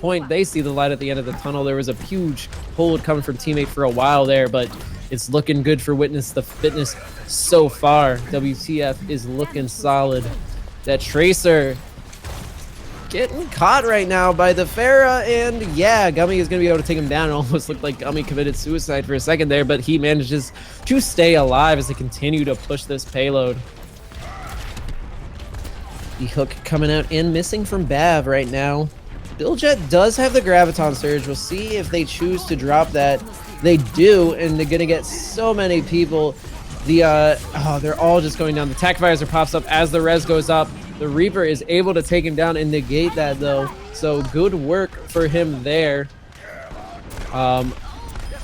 point. They see the light at the end of the tunnel. There was a huge hold coming from teammate for a while there, but it's looking good for Witness the Fitness so far. WTF is looking solid. That Tracer getting caught right now by the Pharah, and yeah, Gummy is going to be able to take him down. It almost looked like Gummy committed suicide for a second there, but he manages to stay alive as they continue to push this payload. The hook coming out and missing from Bav right now. Biljet does have the Graviton Surge. We'll see if they choose to drop that. They do, and they're going to get so many people. They're all just going down. The Tac Visor pops up as the res goes up. The Reaper is able to take him down and negate that, though. So good work for him there. And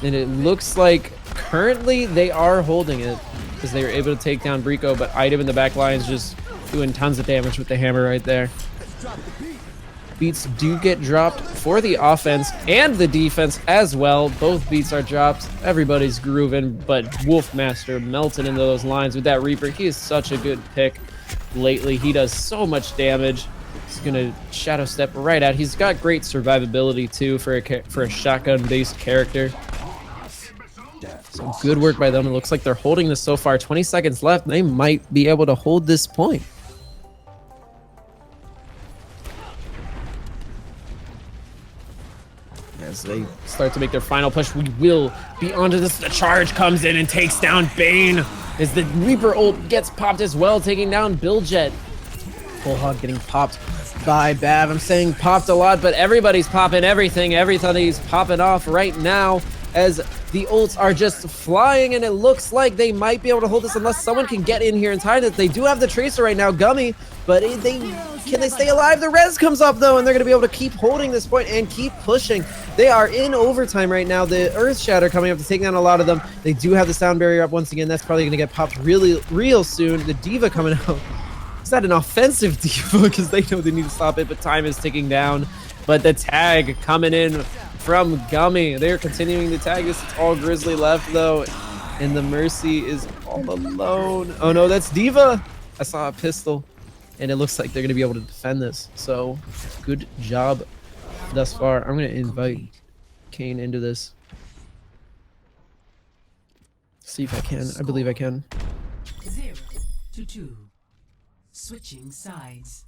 it looks like currently they are holding it because they were able to take down Brico, but Item in the back line is just doing tons of damage with the hammer right there. Beats do get dropped for the offense and the defense as well. Both beats are dropped. Everybody's grooving, but Wolfmaster melting into those lines with that Reaper. He is such a good pick lately. He does so much damage. He's gonna shadow step right out. He's got great survivability too for a shotgun-based character. So good work by them. It looks like they're holding this so far. 20 seconds left. They might be able to hold this point. As they start to make their final push, we will be onto this. The charge comes in and takes down Bane. As the Reaper ult gets popped as well, taking down Billjet. Bullhog getting popped by Bav. I'm saying popped a lot, but everybody's popping everything. Everybody's popping off right now as the ults are just flying, and it looks like they might be able to hold this unless someone can get in here and tie it. They do have the Tracer right now, Gummy, but can they stay alive? The res comes up though, and they're going to be able to keep holding this point and keep pushing. They are in overtime right now. The Earth Shatter coming up to take down a lot of them. They do have the sound barrier up once again. That's probably going to get popped real soon. The Diva coming out. Is that an offensive Diva? Because they know they need to stop it, but time is ticking down. But the tag coming in from Gummy. They're continuing the tag. This is all Grizzly left though, and the Mercy is all alone. Oh no, that's Diva. I saw a pistol, and it looks like they're going to be able to defend this. So good job thus far. I'm going to invite Kane into this. See if I can. I believe I can. 0-2. Switching sides.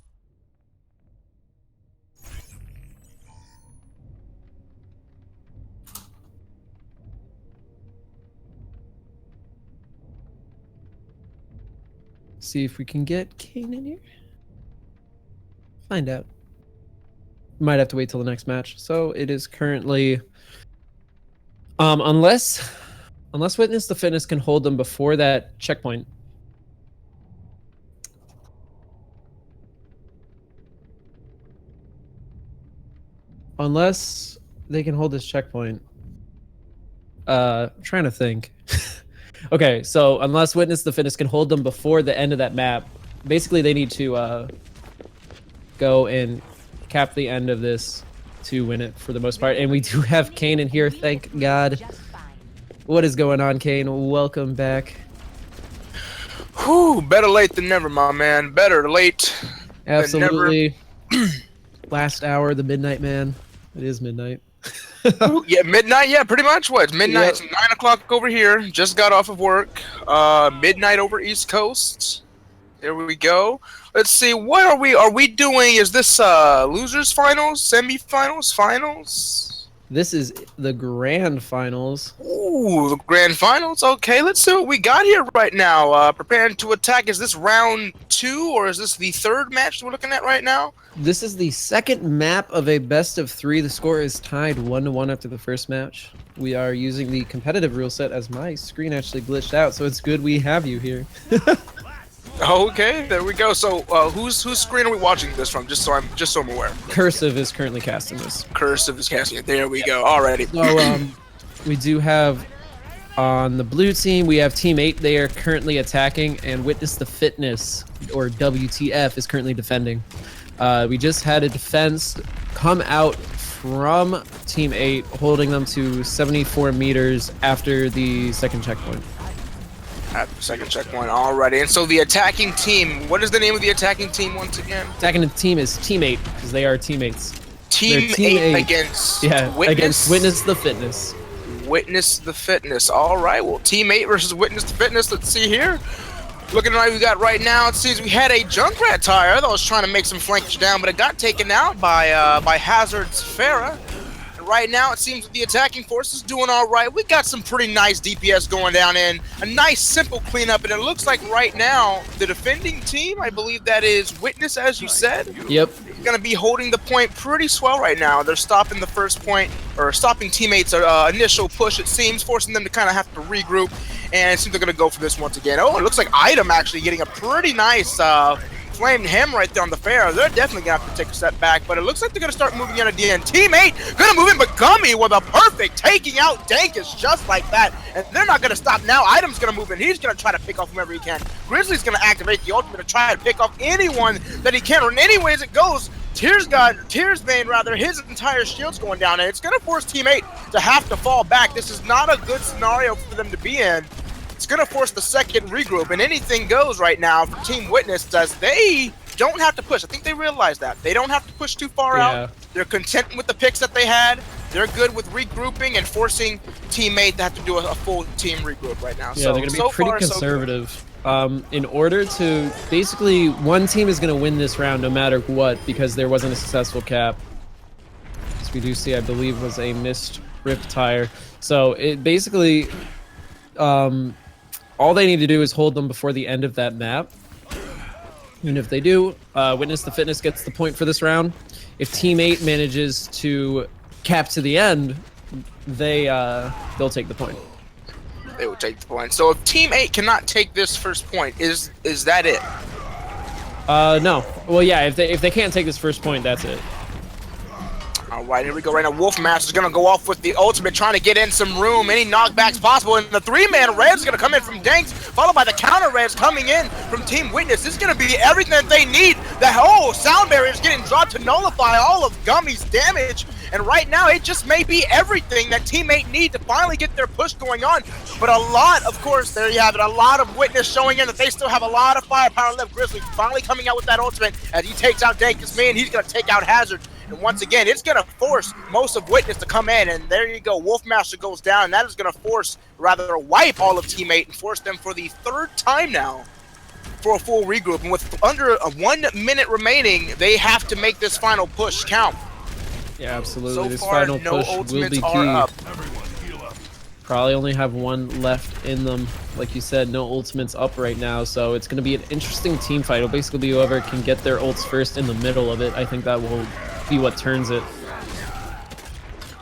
See if we can get Kane in here. Find out. Might have to wait till the next match. So it is currently, unless Witness the Fitness can hold them before that checkpoint. Unless they can hold this checkpoint. I'm trying to think. Okay, so unless Witness the Fitness can hold them before the end of that map, basically they need to go and cap the end of this to win it for the most part. And we do have Kane in here, thank God. What is going on, Kane? Welcome back. Whew, better late than never, my man. Better late Absolutely. Than never. Last hour, the midnight man. It is midnight. Ooh, yeah, midnight. Yeah, pretty much. What? Midnight. Yep. It's 9 o'clock over here. Just got off of work. Midnight over East Coast. There we go. Let's see. What are we? Are we doing? Is this losers finals, semifinals, finals? This is the grand finals. Ooh, the grand finals. Okay, let's see what we got here right now. Preparing to attack. Is this round 2 or is this the third match we're looking at right now? This is the second map of a best of 3. The score is tied 1-1 after the first match. We are using the competitive rule set as my screen actually glitched out, so it's good we have you here. Okay, there we go. So, whose screen are we watching this from? Just so I'm aware. Cursive is currently casting this. Cursive is casting it. There we go. Alrighty. So, we do have on the blue team, we have Team 8. They are currently attacking, and Witness the Fitness, or WTF, is currently defending. We just had a defense come out from Team 8, holding them to 74 meters after the second checkpoint. At the second checkpoint, alrighty. And so the attacking team, what is the name of the attacking team once again? Attacking team is Team 8, because they are teammates. Team 8 against Witness? Against Witness the Fitness. Witness the Fitness. Alright, well, Team 8 versus Witness the Fitness. Let's see here. Looking at what we got right now, it seems we had a Junkrat tire that was trying to make some flankage down, but it got taken out by Hazard's Farah. And right now, it seems the attacking force is doing all right. We got some pretty nice DPS going down in. A nice, simple cleanup, and it looks like right now, the defending team, I believe that is Witness, as you said. Yep. Going to be holding the point pretty swell right now. They're stopping the first point, or stopping teammates' initial push, it seems, forcing them to kind of have to regroup. And it seems they're going to go for this once again. Oh, it looks like Item actually getting a pretty nice flamed hem right there on the fair. They're definitely going to have to take a step back, but it looks like they're going to start moving in at the end. Team 8 going to move in, but Gummy with a perfect taking out Dankus just like that. And they're not going to stop now. Item's going to move in. He's going to try to pick off whomever he can. Grizzly's going to activate the ultimate to try to pick off anyone that he can. And any as it goes, Tearsbane rather, his entire shield's going down, and it's going to force Team 8 to have to fall back. This is not a good scenario for them to be in. It's going to force the second regroup, and anything goes right now for Team Witness as they don't have to push. I think they realize that. They don't have to push too far out. They're content with the picks that they had. They're good with regrouping and forcing teammate to have to do a full team regroup right now. Yeah, so, they're going to be so pretty far, conservative. In order to basically, one team is going to win this round no matter what because there wasn't a successful cap. As we do see, I believe, was a missed rip tire. So it basically, all they need to do is hold them before the end of that map. And if they do, Witness the Fitness gets the point for this round. If Team 8 manages to cap to the end, they'll take the point. They will take the point. So if Team 8 cannot take this first point, is that it? No. Well, yeah, if they can't take this first point, that's it. All right, here we go right now. Wolfmaster's going to go off with the ultimate, trying to get in some room, any knockbacks possible, and the three-man Reds is going to come in from Danks, followed by the counter Reds coming in from Team Witness. This is going to be everything that they need. The whole sound barrier is getting dropped to nullify all of Gummy's damage, and right now it just may be everything that Team 8 need to finally get their push going on. But a lot, of course, there you have it, a lot of Witness showing in that they still have a lot of firepower left. Grizzly finally coming out with that ultimate as he takes out Dankus, man, he's going to take out Hazard. And once again, it's going to force most of Witness to come in, and there you go, Wolfmaster goes down, and that is going to force, rather wipe all of Team 8 and force them for the third time now for a full regroup. And with under 1 minute remaining, they have to make this final push count. Yeah, absolutely. So this far, final no push will ultimates be are key. up. Probably only have one left in them. Like you said, no ultimates up right now, so it's going to be an interesting team fight. It'll basically be whoever can get their ults first in the middle of it. I think that will be what turns it.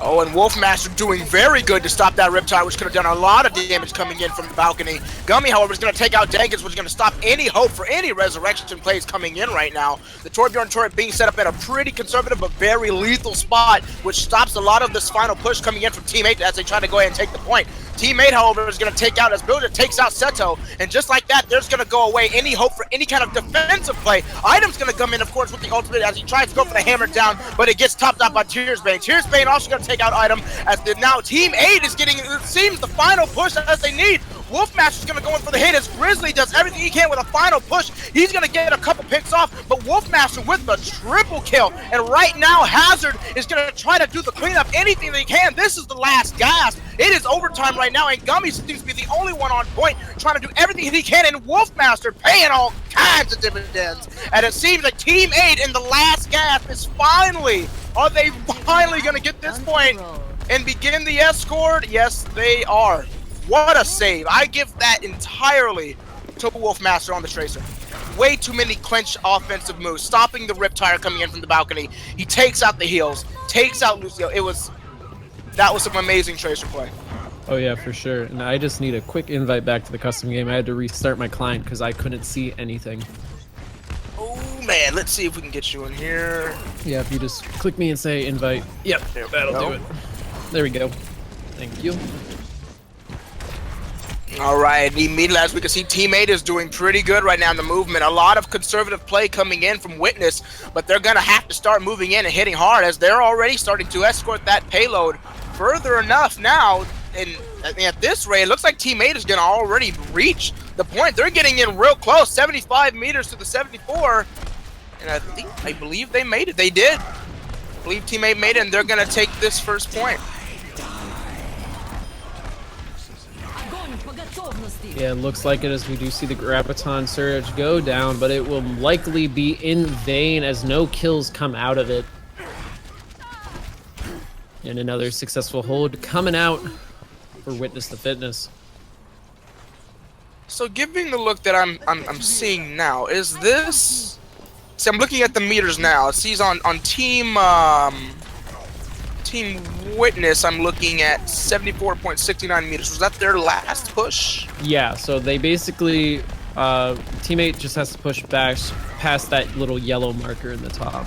Oh, and Wolfmaster doing very good to stop that Riptide, which could have done a lot of damage coming in from the balcony. Gummy, however, is going to take out Jenkins, which is going to stop any hope for any resurrection plays coming in right now. The Torbjorn turret being set up at a pretty conservative but very lethal spot, which stops a lot of this final push coming in from Team 8 as they try to go ahead and take the point. Team 8, however, is going to take out, as Builder takes out Seto, and just like that, there's going to go away any hope for any kind of defensive play. Item's going to come in, of course, with the ultimate as he tries to go for the hammer down, but it gets topped out by Tearsbane. Tearsbane also going to take out Item, as now Team 8 is getting, it seems, the final push as they need. Wolfmaster's going to go in for the hit as Grizzly does everything he can with a final push. He's going to get a couple picks off, but Wolfmaster with the triple kill. And right now, Hazard is going to try to do the cleanup, anything that he can. This is the last gasp. It is overtime right now, and Gummy seems to be the only one on point, trying to do everything he can, and Wolfmaster paying all kinds of dividends. And it seems like Team 8 in the last gasp is finally, are they finally going to get this point and begin the escort? Yes, they are. What a save. I give that entirely to Wolfmaster on the Tracer. Way too many clinch offensive moves, stopping the Riptire coming in from the balcony. He takes out the heals, takes out Lucio. That was some amazing Tracer play. Oh yeah, for sure. And I just need a quick invite back to the custom game. I had to restart my client because I couldn't see anything. Oh man, let's see if we can get you in here. Yeah, if you just click me and say invite. Yep, that'll do it. There we go. Thank you. All right, immediately as we can see, Team 8 is doing pretty good right now in the movement. A lot of conservative play coming in from Witness, but they're going to have to start moving in and hitting hard as they're already starting to escort that payload further enough now. And at this rate, it looks like Team 8 is going to already reach the point. They're getting in real close, 75 meters to the 74. And I believe they made it. They did. I believe Team 8 made it, and they're going to take this first point. Yeah, it looks like it as we do see the Graviton Surge go down, but it will likely be in vain as no kills come out of it. And another successful hold coming out for Witness the Fitness. So giving the look that I'm seeing now, is this... See, I'm looking at the meters now. It sees on Team Witness, I'm looking at 74.69 meters. Was that their last push? Yeah, so they basically, Team 8 just has to push back past that little yellow marker in the top.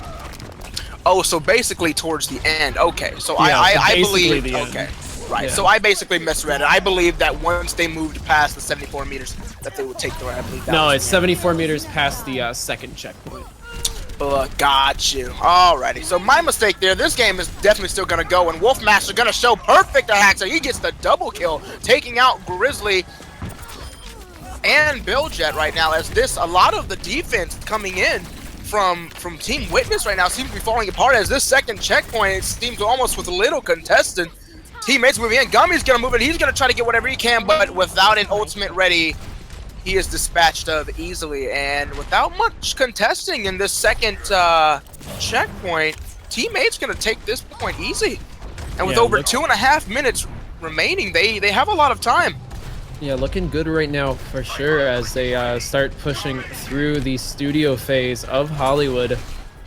Oh, so basically towards the end. Okay, so yeah, I so believe, the okay, end. right. Yeah. So I basically misread it. I believe that once they moved past the 74 meters, that they would take the right. I believe that No, was it's the end. 74 meters past the second checkpoint. Got you. Alrighty, so my mistake there. This game is definitely still gonna go, and Wolfmaster gonna show perfect attack, so he gets the double kill, taking out Grizzly and Billjet right now. As this, a lot of the defense coming in from Team Witness right now seems to be falling apart as this second checkpoint, it seems almost with a little contestant. Teammates moving in. Gummy's going to move it. He's going to try to get whatever he can, but without an ultimate ready, he is dispatched of easily. And without much contesting in this second checkpoint, Teammates going to take this point easy. And with over 2.5 minutes remaining, they have a lot of time. Yeah, looking good right now for sure as they start pushing through the studio phase of Hollywood.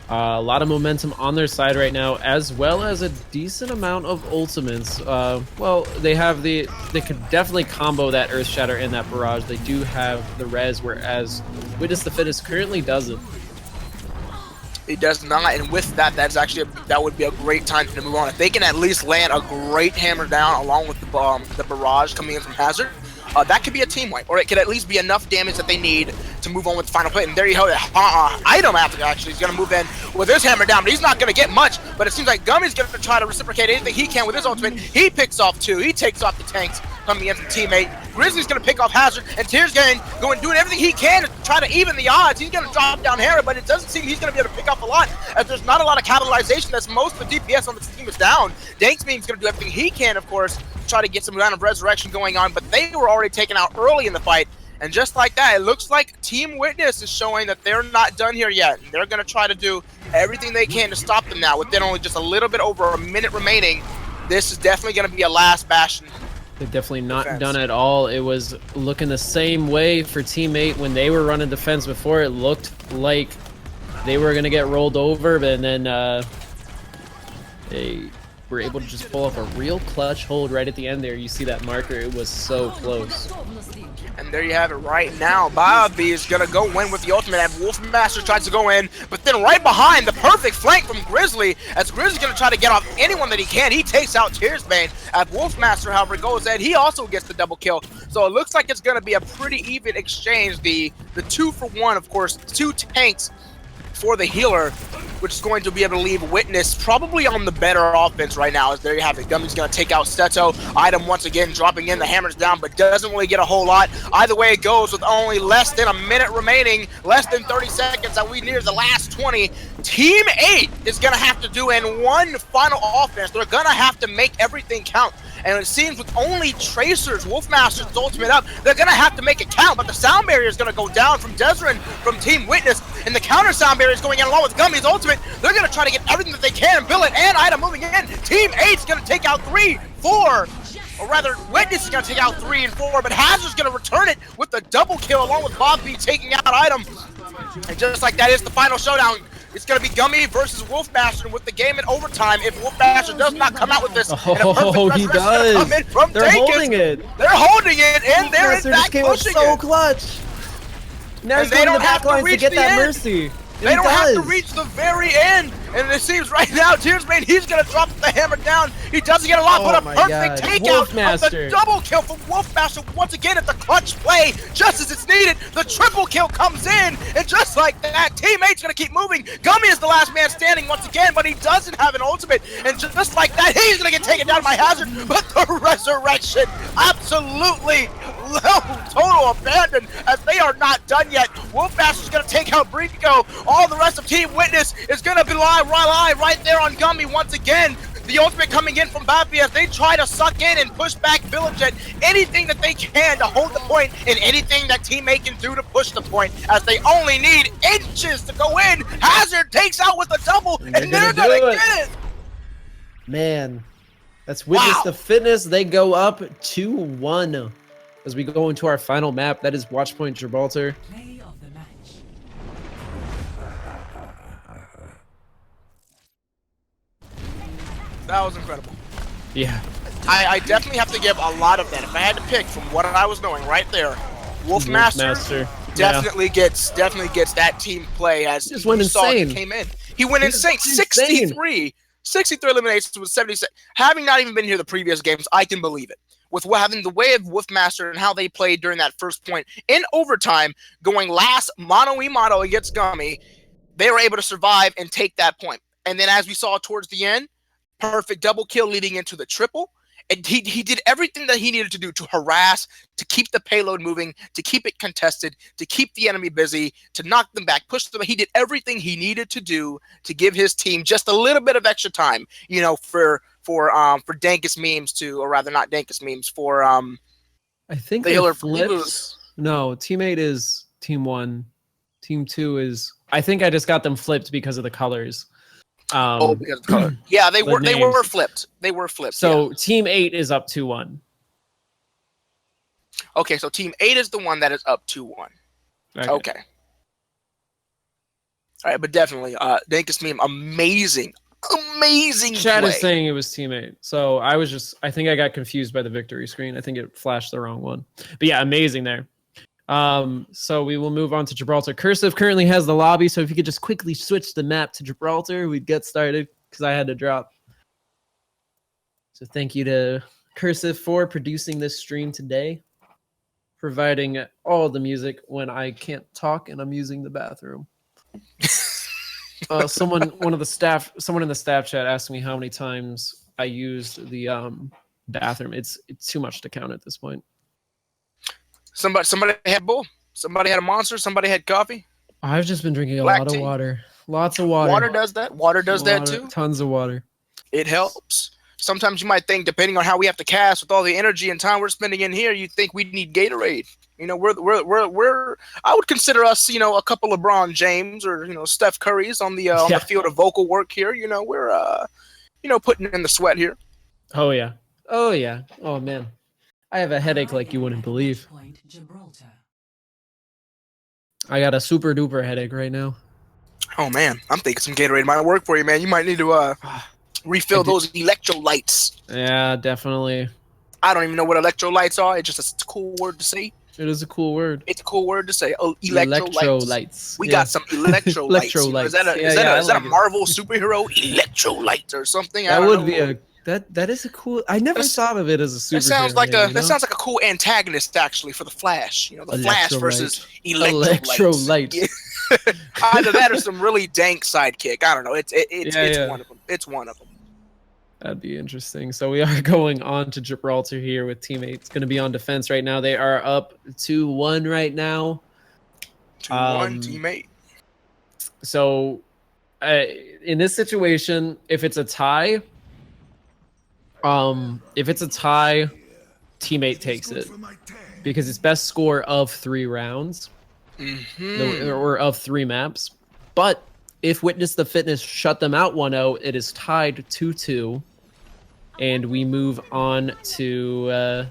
A lot of momentum on their side right now, as well as a decent amount of ultimates. Well, they could definitely combo that Earth Shatter and that Barrage. They do have the res, whereas Witness the Fittest currently doesn't. It does not, and with that, that would be a great time to move on. If they can at least land a great hammer down along with the Barrage coming in from Hazard, that could be a team wipe, or it could at least be enough damage that they need to move on with the final play. And there you have it. Item actually is going to move in with his hammer down, but he's not going to get much. But it seems like Gummy's going to try to reciprocate anything he can with his ultimate. He picks off 2. He takes off the tanks coming in from teammate. Grizzly's going to pick off Hazard, and Tears going doing everything he can to try to even the odds. He's going to drop down Hera, but it doesn't seem he's going to be able to pick off a lot, as there's not a lot of capitalization, as most of the DPS on this team is down. Danksbeam's going to do everything he can, of course, to try to get some round of resurrection going on, but they were already taken out early in the fight. And just like that, it looks like Team Witness is showing that they're not done here yet. They're going to try to do everything they can to stop them now. With then only just a little bit over a minute remaining, this is definitely going to be a last bastion. They're definitely not done at all. It was looking the same way for Teammate when they were running defense before. It looked like they were going to get rolled over, but then they were able to just pull off a real clutch hold right at the end there. You see that marker. It was so close. And there you have it right now. Bobby is going to go in with the ultimate, and Wolfmaster tries to go in, but then right behind, the perfect flank from Grizzly, as Grizzly's going to try to get off anyone that he can. He takes out Tearsbane. As Wolfmaster, however, goes in, he also gets the double kill. So it looks like it's going to be a pretty even exchange. The 2-for-1, of course, 2 tanks for the healer, which is going to be able to leave Witness probably on the better offense right now. As there you have it. Gummy's going to take out Steto. Item once again dropping in, the hammers down, but doesn't really get a whole lot. Either way it goes, with only less than a minute remaining, less than 30 seconds, and we near the last 20. Team 8 is going to have to do in one final offense. They're going to have to make everything count. And it seems with only Tracers, Wolfmaster's ultimate up, they're going to have to make it count. But the sound barrier is going to go down from Desrin from Team Witness. And the counter sound barrier is going in along with Gummy's ultimate. They're going to try to get everything that they can and bill it. And Item moving in. Team 8's going to take out 3, 4. Or rather, Witness is going to take out 3 and 4. But Hazard's going to return it with the double kill along with Bob B taking out Item. And just like that is the final showdown. It's going to be Gummy versus Wolfmaster with the game in overtime. If Wolfmaster does not come out with this, oh, he does. They're holding it. They're holding it, and they're in fact pushing it. So clutch. Now he's going to the back lines to get that mercy. They don't have to reach the very end, and it seems right now, Tearsbane, he's going to drop the hammer down. He doesn't get a lot, but a perfect takeout of the double kill from Wolfmaster. Once again, at the clutch play, just as it's needed, the triple kill comes in, and just like that, Teammate's going to keep moving. Gummy is the last man standing once again, but he doesn't have an ultimate, and just like that, he's going to get taken down by Hazard, but the resurrection, absolutely total abandon, as they are not done yet. Wolfmaster's going to take out Brico. All the rest of Team Witness is going to be live right there on Gummy once again. The ultimate coming in from Bappy as they try to suck in and push back Village at anything that they can to hold the point, and anything that Teammate can do to push the point, as they only need inches to go in. Hazard takes out with a double, and they're going to get it. Man, that's Witness the Fitness. They go up 2-1 as we go into our final map. That is Watchpoint Gibraltar. Play of the match. That was incredible. Yeah. I definitely have to give a lot of that. If I had to pick from what I was doing right there, Wolfmaster definitely gets that team play, as just went insane. Came in. He went insane. 63 eliminations with 76. Having not even been here the previous games, I can believe it. With having the way of Wolfmaster and how they played during that first point in overtime, going last mano-a-mano against Gummy, they were able to survive and take that point. And then as we saw towards the end, perfect double kill leading into the triple. And he did everything that he needed to do to harass, to keep the payload moving, to keep it contested, to keep the enemy busy, to knock them back, push them. He did everything he needed to do to give his team just a little bit of extra time, you know, for Dankus memes to, or rather not Dankus memes, for I think the they healer flipped. No, teammate is team 1. Team 2 is. I think I just got them flipped because of the colors. Because of the color. Yeah, they were flipped. They were flipped. So yeah. team 8 is up 2-1. Okay, so team 8 is the one that is up 2-1. Okay. All right, but definitely, Dankus meme, amazing Chad play. is saying it was team 8. So I think I got confused by the victory screen. I think it flashed the wrong one. But yeah, amazing there. So we will move on to Gibraltar. Cursive currently has the lobby, so if you could just quickly switch the map to Gibraltar, we'd get started because I had to drop. So thank you to Cursive for producing this stream today, providing all the music when I can't talk and I'm using the bathroom. Someone in the staff chat asked me how many times I used the bathroom. It's too much to count at this point. Somebody had bull. Somebody had a monster. Somebody had coffee. I've just been drinking a Black lot tea. of water. Lots of water. Water does that. Water does that too. Tons of water. It helps. Sometimes you might think, depending on how we have to cast with all the energy and time we're spending in here, you think we need Gatorade. You know, we're I would consider us, you know, a couple of LeBron James or, you know, Steph Curry's on the field of vocal work here. You know, we're you know, putting in the sweat here. Oh yeah. Oh man. I have a headache like you wouldn't believe. Point Gibraltar. I got a super duper headache right now. Oh man, I'm thinking some Gatorade might work for you, man. You might need to refill those electrolytes. Yeah, definitely. I don't even know what electrolytes are. It's a cool word to say. It is a cool word. It's a cool word to say. Oh, electrolytes. We got some electrolytes. Electrolytes. Is that a Marvel superhero? Electrolytes or something? That would be that is a cool. I never thought of it as a superhero. That sounds like a cool antagonist actually for the Flash. You know, the Flash versus electrolytes. Yeah. Either that or some really dank sidekick. I don't know. It's one of them. It's one of them. That'd be interesting. So we are going on to Gibraltar here with teammates. Going to be on defense right now. They are up 2-1 right now. 2-1 teammate. So in this situation, if it's a tie, teammate takes it because it's best score of 3 rounds or of 3 maps. But if Witness the Fitness shut them out 1-0, it is tied 2-2. And we move on to a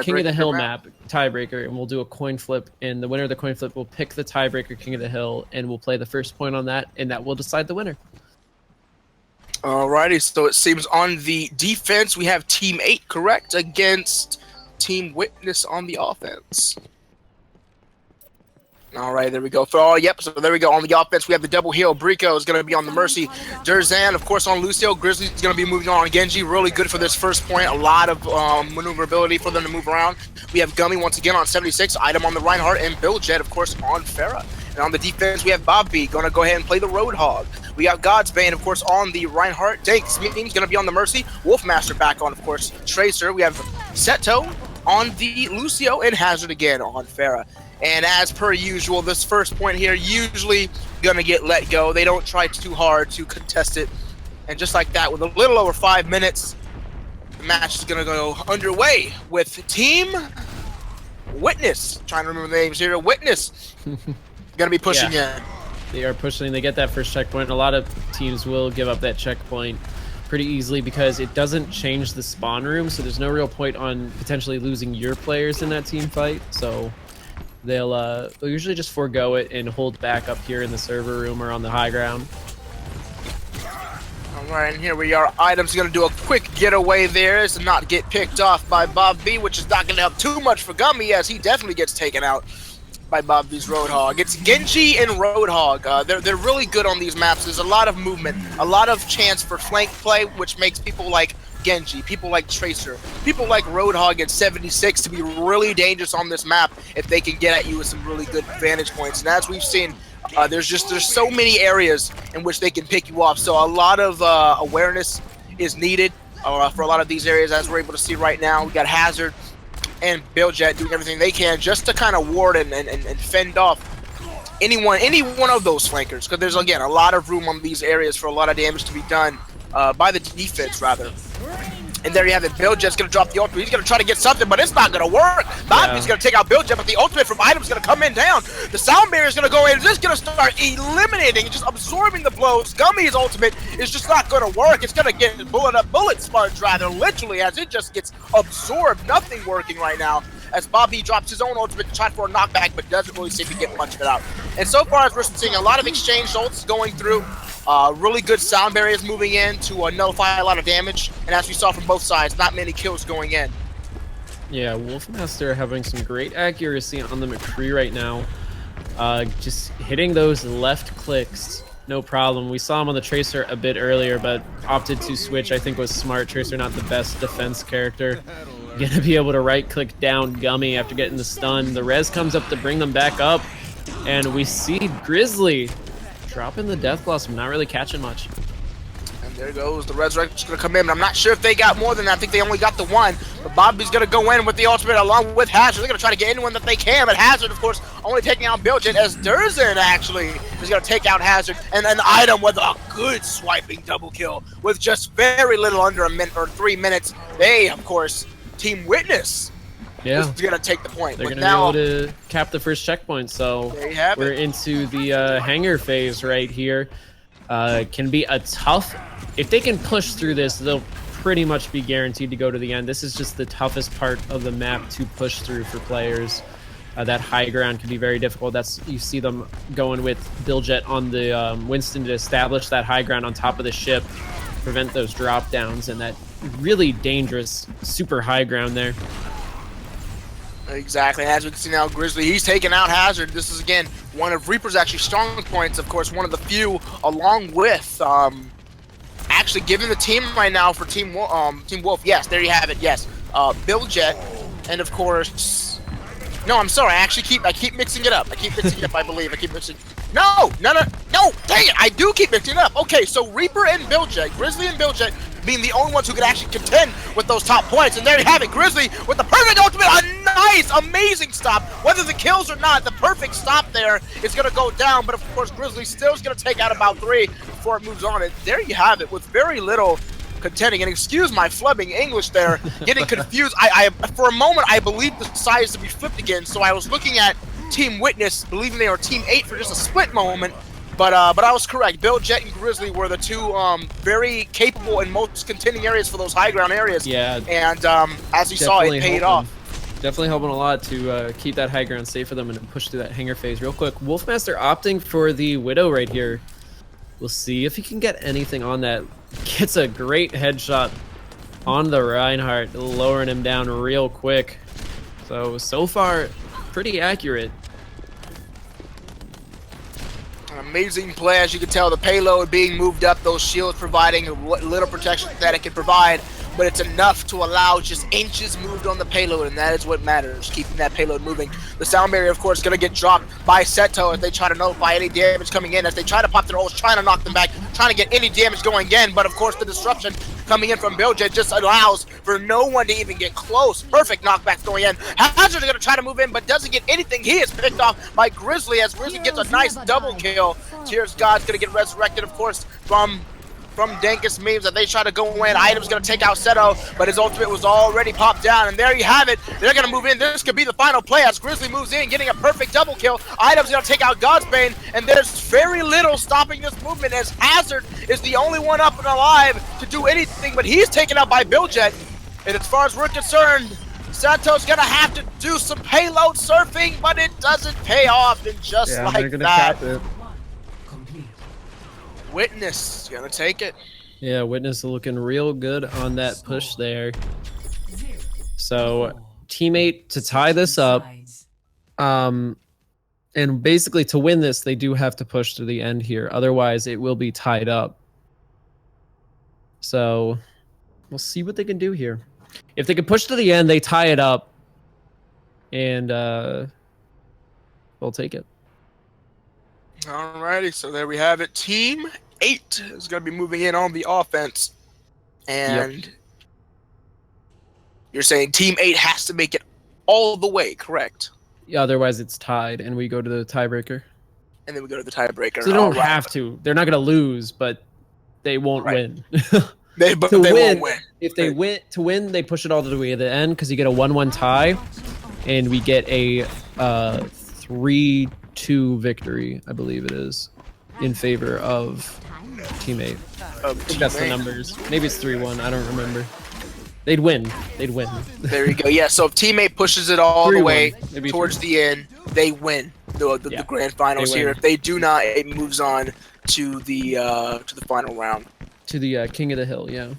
King of the Hill map tiebreaker, and we'll do a coin flip. And the winner of the coin flip will pick the tiebreaker King of the Hill, and we'll play the first point on that, and that will decide the winner. Alrighty, so it seems on the defense we have Team 8, correct, against Team Witness on the offense. All right, there we go. So there we go. On the offense, we have the double heal. Brico is going to be on the Mercy. Durzan, of course, on Lucio. Grizzly's going to be moving on Genji. Really good for this first point. A lot of maneuverability for them to move around. We have Gummy once again on 76. Item on the Reinhardt. And Bill Jet, of course, on Farah. And on the defense, we have Bob B. Going to go ahead and play the Roadhog. We got Godsbane, of course, on the Reinhardt. Danks Meeting's going to be on the Mercy. Wolfmaster back on, of course, Tracer. We have Seto on the Lucio. And Hazard again on Farah. And as per usual, this first point here usually gonna get let go. They don't try too hard to contest it. And just like that, with a little over 5 minutes, the match is gonna go underway with Team Witness. Trying to remember the names here. Witness gonna be pushing in. They are pushing. They get that first checkpoint. A lot of teams will give up that checkpoint pretty easily because it doesn't change the spawn room. So there's no real point on potentially losing your players in that team fight. So they'll usually just forego it and hold back up here in the server room or on the high ground. All right, and here we are. Item's going to do a quick getaway there to not get picked off by Bob B, which is not going to help too much for Gummy as he definitely gets taken out by Bob B's Roadhog. It's Genji and Roadhog. They're really good on these maps. There's a lot of movement, a lot of chance for flank play, which makes people like Genji, people like Tracer, people like Roadhog at 76 to be really dangerous on this map if they can get at you with some really good vantage points. And as we've seen, there's so many areas in which they can pick you off. So a lot of awareness is needed for a lot of these areas, as we're able to see right now. We got Hazard and Billjet doing everything they can just to kind of ward and fend off any one of those flankers, because there's, again, a lot of room on these areas for a lot of damage to be done by the defense, rather. And there you have it. Billjet's going to drop the ultimate. He's going to try to get something, but it's not going to work. Bobby's going to take out Billjet, but the ultimate from Item's going to come in down. The sound barrier is going to go in. It's just going to start eliminating, just absorbing the blows. Gummy's ultimate is just not going to work. It's going to get bullet sponge, rather, literally, as it just gets absorbed. Nothing working right now, as Bobby drops his own ultimate to try for a knockback, but doesn't really seem to get much of it out. And so far, as we're seeing a lot of exchange ults going through, really good sound barriers moving in to nullify a lot of damage, and as we saw from both sides, not many kills going in. Yeah, Wolfmaster having some great accuracy on the McCree right now. Just hitting those left clicks, no problem. We saw him on the Tracer a bit earlier, but opted to switch. I think was smart. Tracer not the best defense character. Gonna be able to right-click down Gummy after getting the stun. The res comes up to bring them back up, and we see Grizzly dropping the Death Blossom, not really catching much. And there goes the Resurrection's going to come in, but I'm not sure if they got more than that. I think they only got the one. But Bobby's going to go in with the ultimate along with Hazard. They're going to try to get anyone that they can, but Hazard, of course, only taking out Billjet, as Durzen actually is going to take out Hazard. And an Item with a good swiping double kill with just very little under a minute or 3 minutes. They, of course, Team Witness. Yeah, is gonna take the point. They're but gonna now, be able to cap the first checkpoint. So we're into the hangar phase right here. Can be a tough. If they can push through this, they'll pretty much be guaranteed to go to the end. This is just the toughest part of the map to push through for players. That high ground can be very difficult. That's, you see them going with Billjet on the Winston to establish that high ground on top of the ship, prevent those drop downs, and that really dangerous super high ground there. Exactly, as we can see now, Grizzly, he's taking out Hazard. This is, again, one of Reaper's actually strong points, of course, one of the few, along with actually giving the team right now for Team Wolf. Yes, there you have it, yes. Billjet, and of course, no, I'm sorry, I keep mixing it up. I believe. I keep mixing. No, dang it, I do keep mixing it up. Okay, so Reaper and Billjet, Grizzly and Billjet, being the only ones who could actually contend with those top points. And there you have it, Grizzly with the perfect ultimate, a nice, amazing stop. Whether the kills or not, the perfect stop there is going to go down. But of course, Grizzly still is going to take out about 3 before it moves on. And there you have it, with very little contending. And excuse my flubbing English there, getting confused. I for a moment, I believed the sides to be flipped again. So I was looking at Team Witness, believing they were Team 8 for just a split moment. But I was correct. Billjet and Grizzly were the two very capable and most contending areas for those high ground areas. Yeah. And as you saw, it paid off. Definitely helping a lot to keep that high ground safe for them and push through that hangar phase real quick. Wolfmaster opting for the Widow right here. We'll see if he can get anything on that. Gets a great headshot on the Reinhardt, lowering him down real quick. So far, pretty accurate. An amazing play, as you can tell, the payload being moved up, those shields providing what little protection that it can provide, but it's enough to allow just inches moved on the payload, and that is what matters, keeping that payload moving. The sound barrier, of course, is going to get dropped by Seto as they try to notify any damage coming in, as they try to pop their ults, trying to knock them back, trying to get any damage going in, but of course the disruption coming in from Billjet just allows for no one to even get close. Perfect knockbacks going in. Hazard is going to try to move in, but doesn't get anything. He is picked off by Grizzly, as Grizzly gets a nice double kill. Tears God's going to get resurrected, of course, from Dankus memes that they try to go in. Item's going to take out Seto, but his ultimate was already popped down, and there you have it. They're going to move in. This could be the final play as Grizzly moves in, getting a perfect double kill. Item's going to take out Godsbane, and there's very little stopping this movement, as Hazard is the only one up and alive to do anything, but he's taken out by Billjet. And as far as we're concerned, Seto's going to have to do some payload surfing, but it doesn't pay off, and just like that. Witness gonna take it. Yeah, Witness looking real good on that push there. So teammate to tie this up, and basically to win this, they do have to push to the end here. Otherwise, it will be tied up. So we'll see what they can do here. If they can push to the end, they tie it up, and they'll take it. Alrighty, so there we have it. Team 8 is going to be moving in on the offense. And You're saying Team 8 has to make it all the way, correct? Yeah, otherwise it's tied, and we go to the tiebreaker. And then we go to the tiebreaker. So they don't have to. They're not going to lose, but they won't win. They won't win. If they win, they push it all the way to the end because you get a 1-1 tie, and we get a 3-2 victory, I believe it is, in favor of Team 8. I think that's the numbers. Maybe it's 3-1. I don't remember. They'd win. They'd win. There you go. Yeah. So if Team 8 pushes it all the way towards the end, they win the grand finals here. If they do not, it moves on to the final round. To the King of the Hill. Yeah.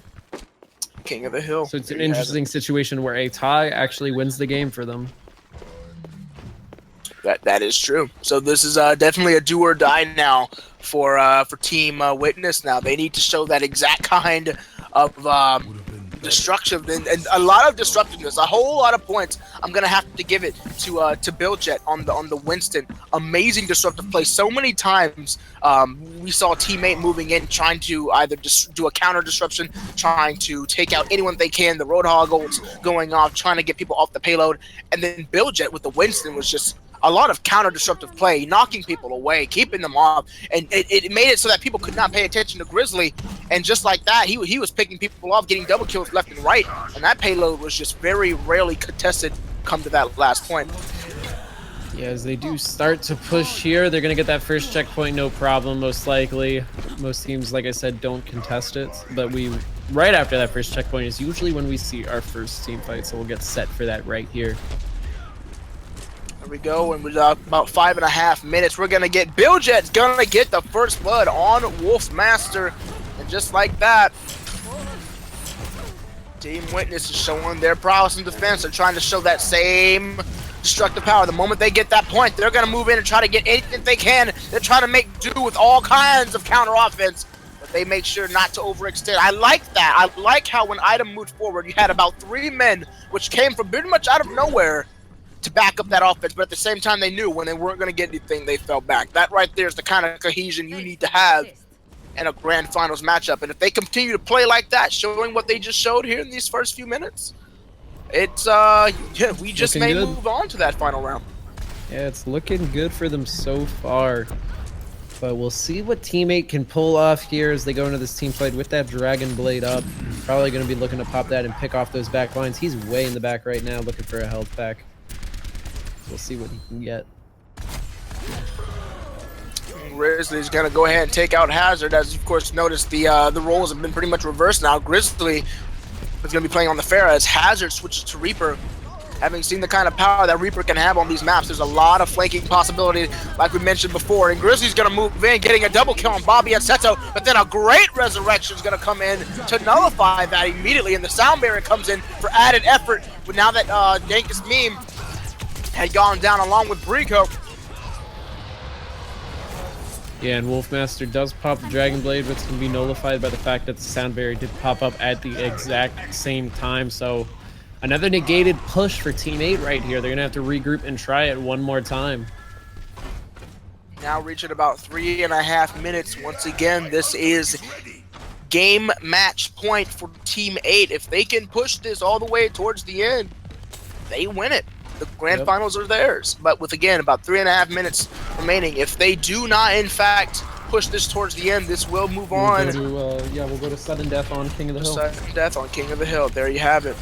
King of the Hill. So it's an interesting situation where a tie actually wins the game for them. That is true. So this is definitely a do or die now for Team Witness. Now they need to show that exact kind of destruction and a lot of disruptiveness, a whole lot of points. I'm gonna have to give it to Billjet on the Winston. Amazing disruptive play. So many times we saw Team 8 moving in, trying to either just do a counter disruption, trying to take out anyone they can. The Roadhog ults going off, trying to get people off the payload, and then Billjet with the Winston was just a lot of counter disruptive play, knocking people away, keeping them off, and it made it so that people could not pay attention to Grizzly. And just like that, he was picking people off, getting double kills left and right, and that payload was just very rarely contested come to that last point. Yeah, as they do start to push here, they're going to get that first checkpoint, no problem, most likely. Most teams, like I said, don't contest it, but right after that first checkpoint is usually when we see our first team fight, so we'll get set for that right here. There we go, and with about 5.5 minutes, we're gonna get Billjet's gonna get the first blood on Wolfmaster, and just like that, Team Witness is showing their prowess in defense. They're trying to show that same destructive power. The moment they get that point, they're gonna move in and try to get anything they can. They're trying to make do with all kinds of counter offense, but they make sure not to overextend. I like that. I like how when Item moved forward, you had about 3 men, which came from pretty much out of nowhere, to back up that offense, but at the same time they knew when they weren't going to get anything, they fell back. That right there is the kind of cohesion you need to have in a grand finals matchup, and if they continue to play like that, showing what they just showed here in these first few minutes, it's we just may move on to that final round. Yeah, it's looking good for them so far, but we'll see what Team 8 can pull off here as they go into this team fight with that Dragon Blade up. Probably going to be looking to pop that and pick off those back lines. He's way in the back right now looking for a health pack. We'll see what he can get. Grizzly's gonna go ahead and take out Hazard. As you of course noticed, the roles have been pretty much reversed now. Grizzly is gonna be playing on the Pharah as Hazard switches to Reaper. Having seen the kind of power that Reaper can have on these maps, there's a lot of flanking possibility, like we mentioned before. And Grizzly's gonna move in, getting a double kill on Bobby and Seto, but then a great resurrection is gonna come in to nullify that immediately. And the sound barrier comes in for added effort. But now that Dankus Meme had gone down along with Brico. Yeah, and Wolfmaster does pop the Dragon Blade, which can be nullified by the fact that the sound barrier did pop up at the exact same time. So another negated push for Team 8 right here. They're gonna have to regroup and try it one more time. Now reaching about 3.5 minutes. Once again, this is game match point for Team 8. If they can push this all the way towards the end, they win it. The grand finals are theirs. But with, again, about 3.5 minutes remaining, if they do not, in fact, push this towards the end, this will move on. We'll go to sudden death on King of the Hill. Sudden death on King of the Hill. There you have it.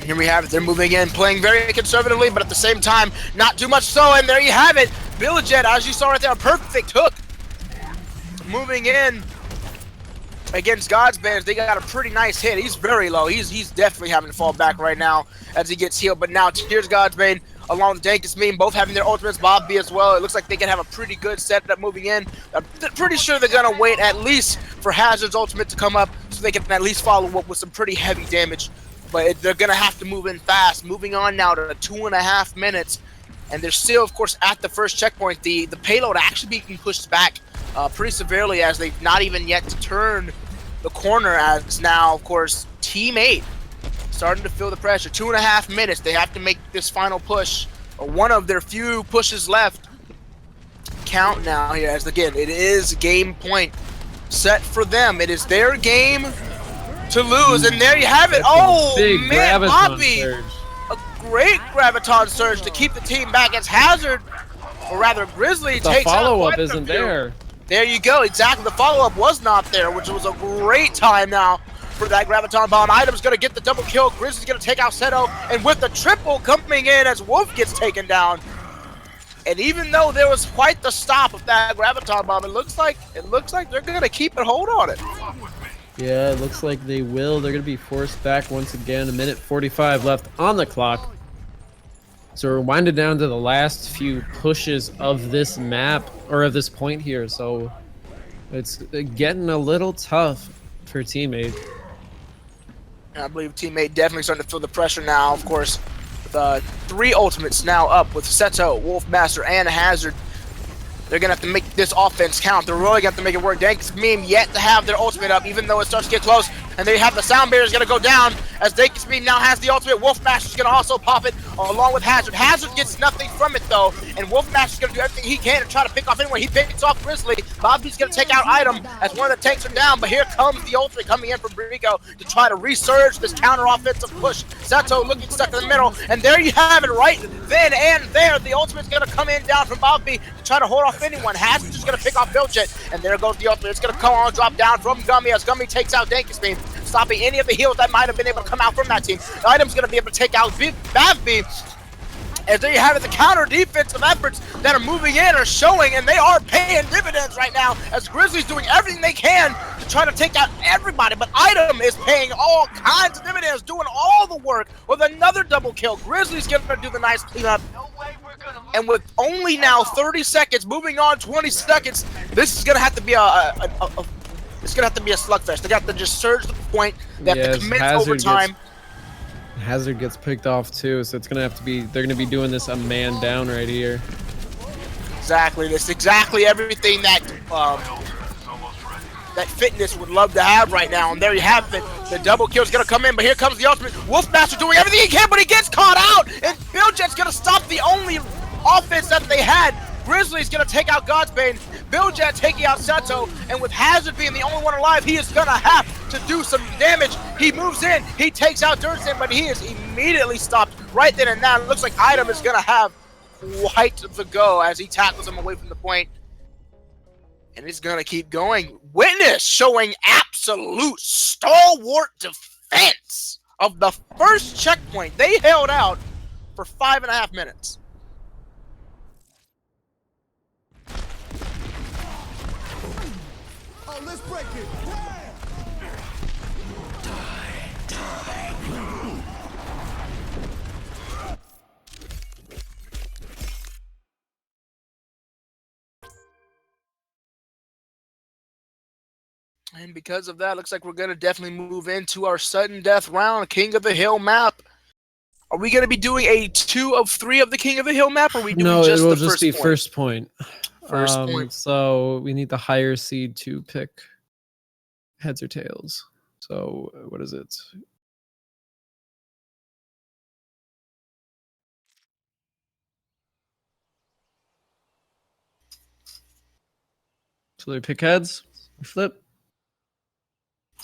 Here we have it. They're moving in, playing very conservatively, but at the same time, not too much so. And there you have it. Billjet, as you saw right there, a perfect hook. Moving in against God's Bands, they got a pretty nice hit. He's very low. He's definitely having to fall back right now as he gets healed. But now here's God's Bane along with Dankus Meme, both having their ultimates. Bob B as well. It looks like they can have a pretty good setup moving in. I'm pretty sure they're gonna wait at least for Hazard's ultimate to come up so they can at least follow up with some pretty heavy damage. But they're gonna have to move in fast. Moving on now to 2.5 minutes, and they're still, of course, at the first checkpoint. The payload actually being pushed back pretty severely as they've not even yet to turn the corner, as now, of course, Team 8 starting to feel the pressure. 2.5 minutes. They have to make this final push, or one of their few pushes left. Count now here, as again, it is game point set for them. It is their game, to lose, and there you have it. That's a Oh big man, graviton Bobby, surge. a great graviton surge to keep the team back as Hazard, or rather Grizzly, The takes out follow-up quite a isn't few. there. There you go, exactly. The follow-up was not there, which was a great time now for that graviton bomb. Item's gonna get the double kill. Grizzly's gonna take out Seto, and with the triple coming in as Wolf gets taken down. And even though there was quite the stop of that graviton bomb, it looks like they're gonna keep a hold on it. Yeah, it looks like they will. They're going to be forced back once again. 1:45 left on the clock. So we're winding down to the last few pushes of this map, or of this point here. So it's getting a little tough for teammate. And I believe teammate definitely starting to feel the pressure now, of course. With 3 ultimates now up with Seto, Wolfmaster, and Hazard. They're going to have to make this offense count. They're really going to have to make it work. Dankus Meme yet to have their ultimate up, even though it starts to get close. And they have the sound barrier is going to go down as Dankus Meme now has the ultimate. Wolfmaster's going to also pop it along with Hazard. Hazard gets nothing from it, though. And Wolfmaster's going to do everything he can to try to pick off anyone. He picks off Grizzly. Bobby's going to take out Item as one of the tanks are down. But here comes the ultimate coming in from Brico to try to resurge this counter-offensive push. Seto looking stuck in the middle. And there you have it right then and there. The ultimate's going to come in down from Bobby to try to hold off anyone. Hazard's just going to pick off Billjet. And there goes the ultimate. It's going to come on, drop down from Gummy as Gummy takes out Dankus Meme, stopping any of the heals that might have been able to come out from that team. The Item's going to be able to take out Bavby. And there you have it, the counter defensive efforts that are moving in are showing, and they are paying dividends right now as Grizzly's doing everything they can to try to take out everybody. But Item is paying all kinds of dividends, doing all the work with another double kill. Grizzly's going to do the nice cleanup. And with only now 30 seconds, moving on 20 seconds, this is going to have to be it's going to have to be a slugfest. They got to just surge the point. They have to commit overtime. Hazard gets picked off too, so it's gonna have to be. They're gonna be doing this a man down right here. Exactly. That's exactly everything that that Fitness would love to have right now. And there you have it. The double kill is gonna come in, but here comes the ultimate. Wolfmaster doing everything he can, but he gets caught out. And Billjet's gonna stop the only offense that they had. Grizzly's gonna take out Godsbane. Billjet taking out Seto, and with Hazard being the only one alive, he is gonna have to do some damage. He moves in, he takes out Dirtson, but he is immediately stopped right then and now. It looks like Item is gonna have quite the go as he tackles him away from the point. And it's gonna keep going. Witness showing absolute stalwart defense of the first checkpoint. They held out for 5.5 minutes. Let's break it. And because of that, looks like we're going to definitely move into our sudden death round, King of the Hill map. Are we going to be doing a 2 of 3 of the King of the Hill map, or are we doing No, just it will the just first be point? first point. First point. So we need the higher seed to pick heads or tails. So what is it? So they pick heads, we flip.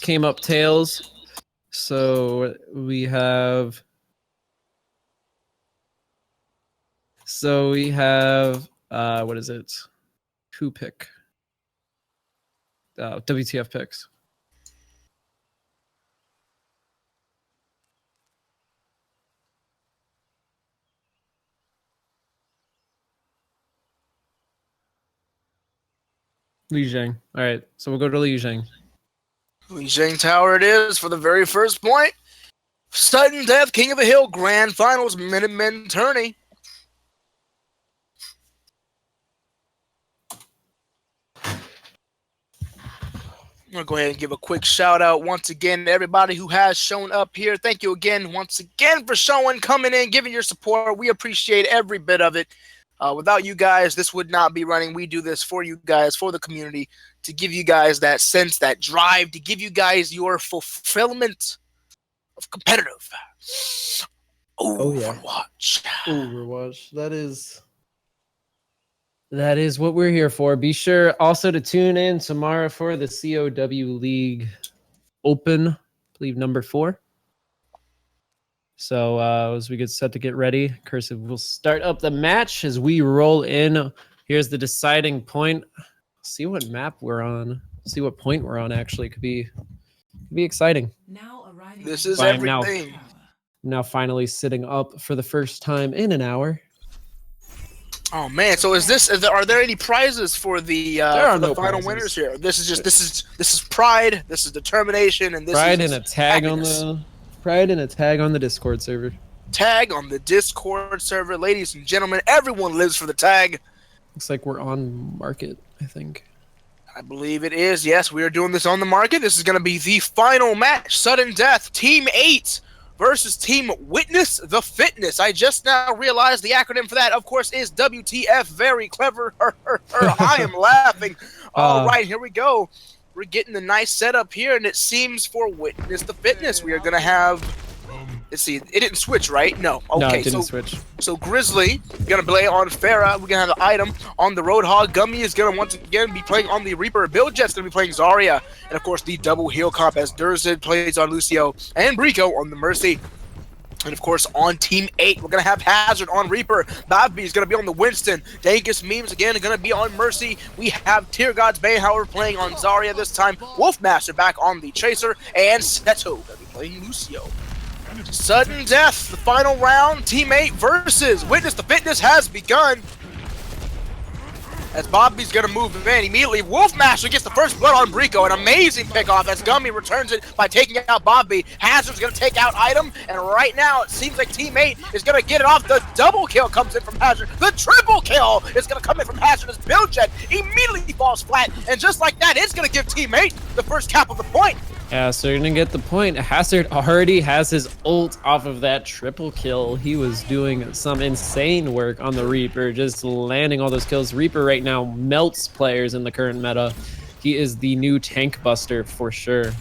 Came up tails. So we have what is it? Who pick? WTF picks. Li Zhang. All right, so we'll go to Li Zhang. Li Zhang Tower it is for the very first point. Sudden Death, King of the Hill, Grand Finals, Minutemen tourney. I'm going to go ahead and give a quick shout out once again to everybody who has shown up here. Thank you again, once again, for showing, coming in, giving your support. We appreciate every bit of it. Without you guys, this would not be running. We do this for you guys, for the community, to give you guys that sense, that drive, to give you guys your fulfillment of competitive. Overwatch. Overwatch. That is what we're here for. Be sure also to tune in tomorrow for the COW League Open believe number 4. So as we get set to get ready, Cursive will start up the match as we roll in. Here's the deciding point. See what map we're on. See what point we're on. Actually, could be exciting. Now arriving This at is the everything. tower. Now finally sitting up for the first time in an hour. Oh man! So are there any prizes for the no final prizes. winners here? This is pride. This is determination, and this Pride is and a tag happiness. on the Discord server. Tag on the Discord server, ladies and gentlemen. Everyone lives for the tag. Looks like we're on market, I think. I believe it is. Yes, we are doing this on the market. This is going to be the final match. Sudden Death, Team 8 versus Team Witness the Fitness. I just now realized the acronym for that, of course, is WTF. Very clever. I am laughing. All right, here we go. We're getting the nice setup here, and it seems for Witness the Fitness, we are going to have... Let's see, it didn't switch, right? No. Okay, No, it didn't switch. So Grizzly gonna play on Farah. We're gonna have the item on the Roadhog. Gummy is gonna once again be playing on the Reaper. Billjet's gonna be playing Zarya, and of course the double heal comp as Durzid plays on Lucio and Brico on the Mercy. And of course on Team 8, we're gonna have Hazard on Reaper. Babby is gonna be on the Winston. Dangus Memes again are gonna be on Mercy. We have Tear God's Bane, however, playing on Zarya this time. Wolfmaster back on the Chaser, and Seto gonna be playing Lucio. Sudden Death, the final round, Team 8 versus Witness the Fitness has begun. As Bobby's gonna move in immediately, Wolfmaster gets the first blood on Brico, an amazing pickoff as Gummy returns it by taking out Bobby. Hazard's gonna take out Item, and right now it seems like Team 8 is gonna get it off. The double kill comes in from Hazard. The triple kill is gonna come in from Hazard as Billjet immediately falls flat, and just like that, it's gonna give Team 8 the first cap of the point. Yeah, so you're gonna get the point. Hazard already has his ult off of that triple kill. He was doing some insane work on the Reaper, just landing all those kills. Reaper right now melts players in the current meta. He is the new tank buster for sure.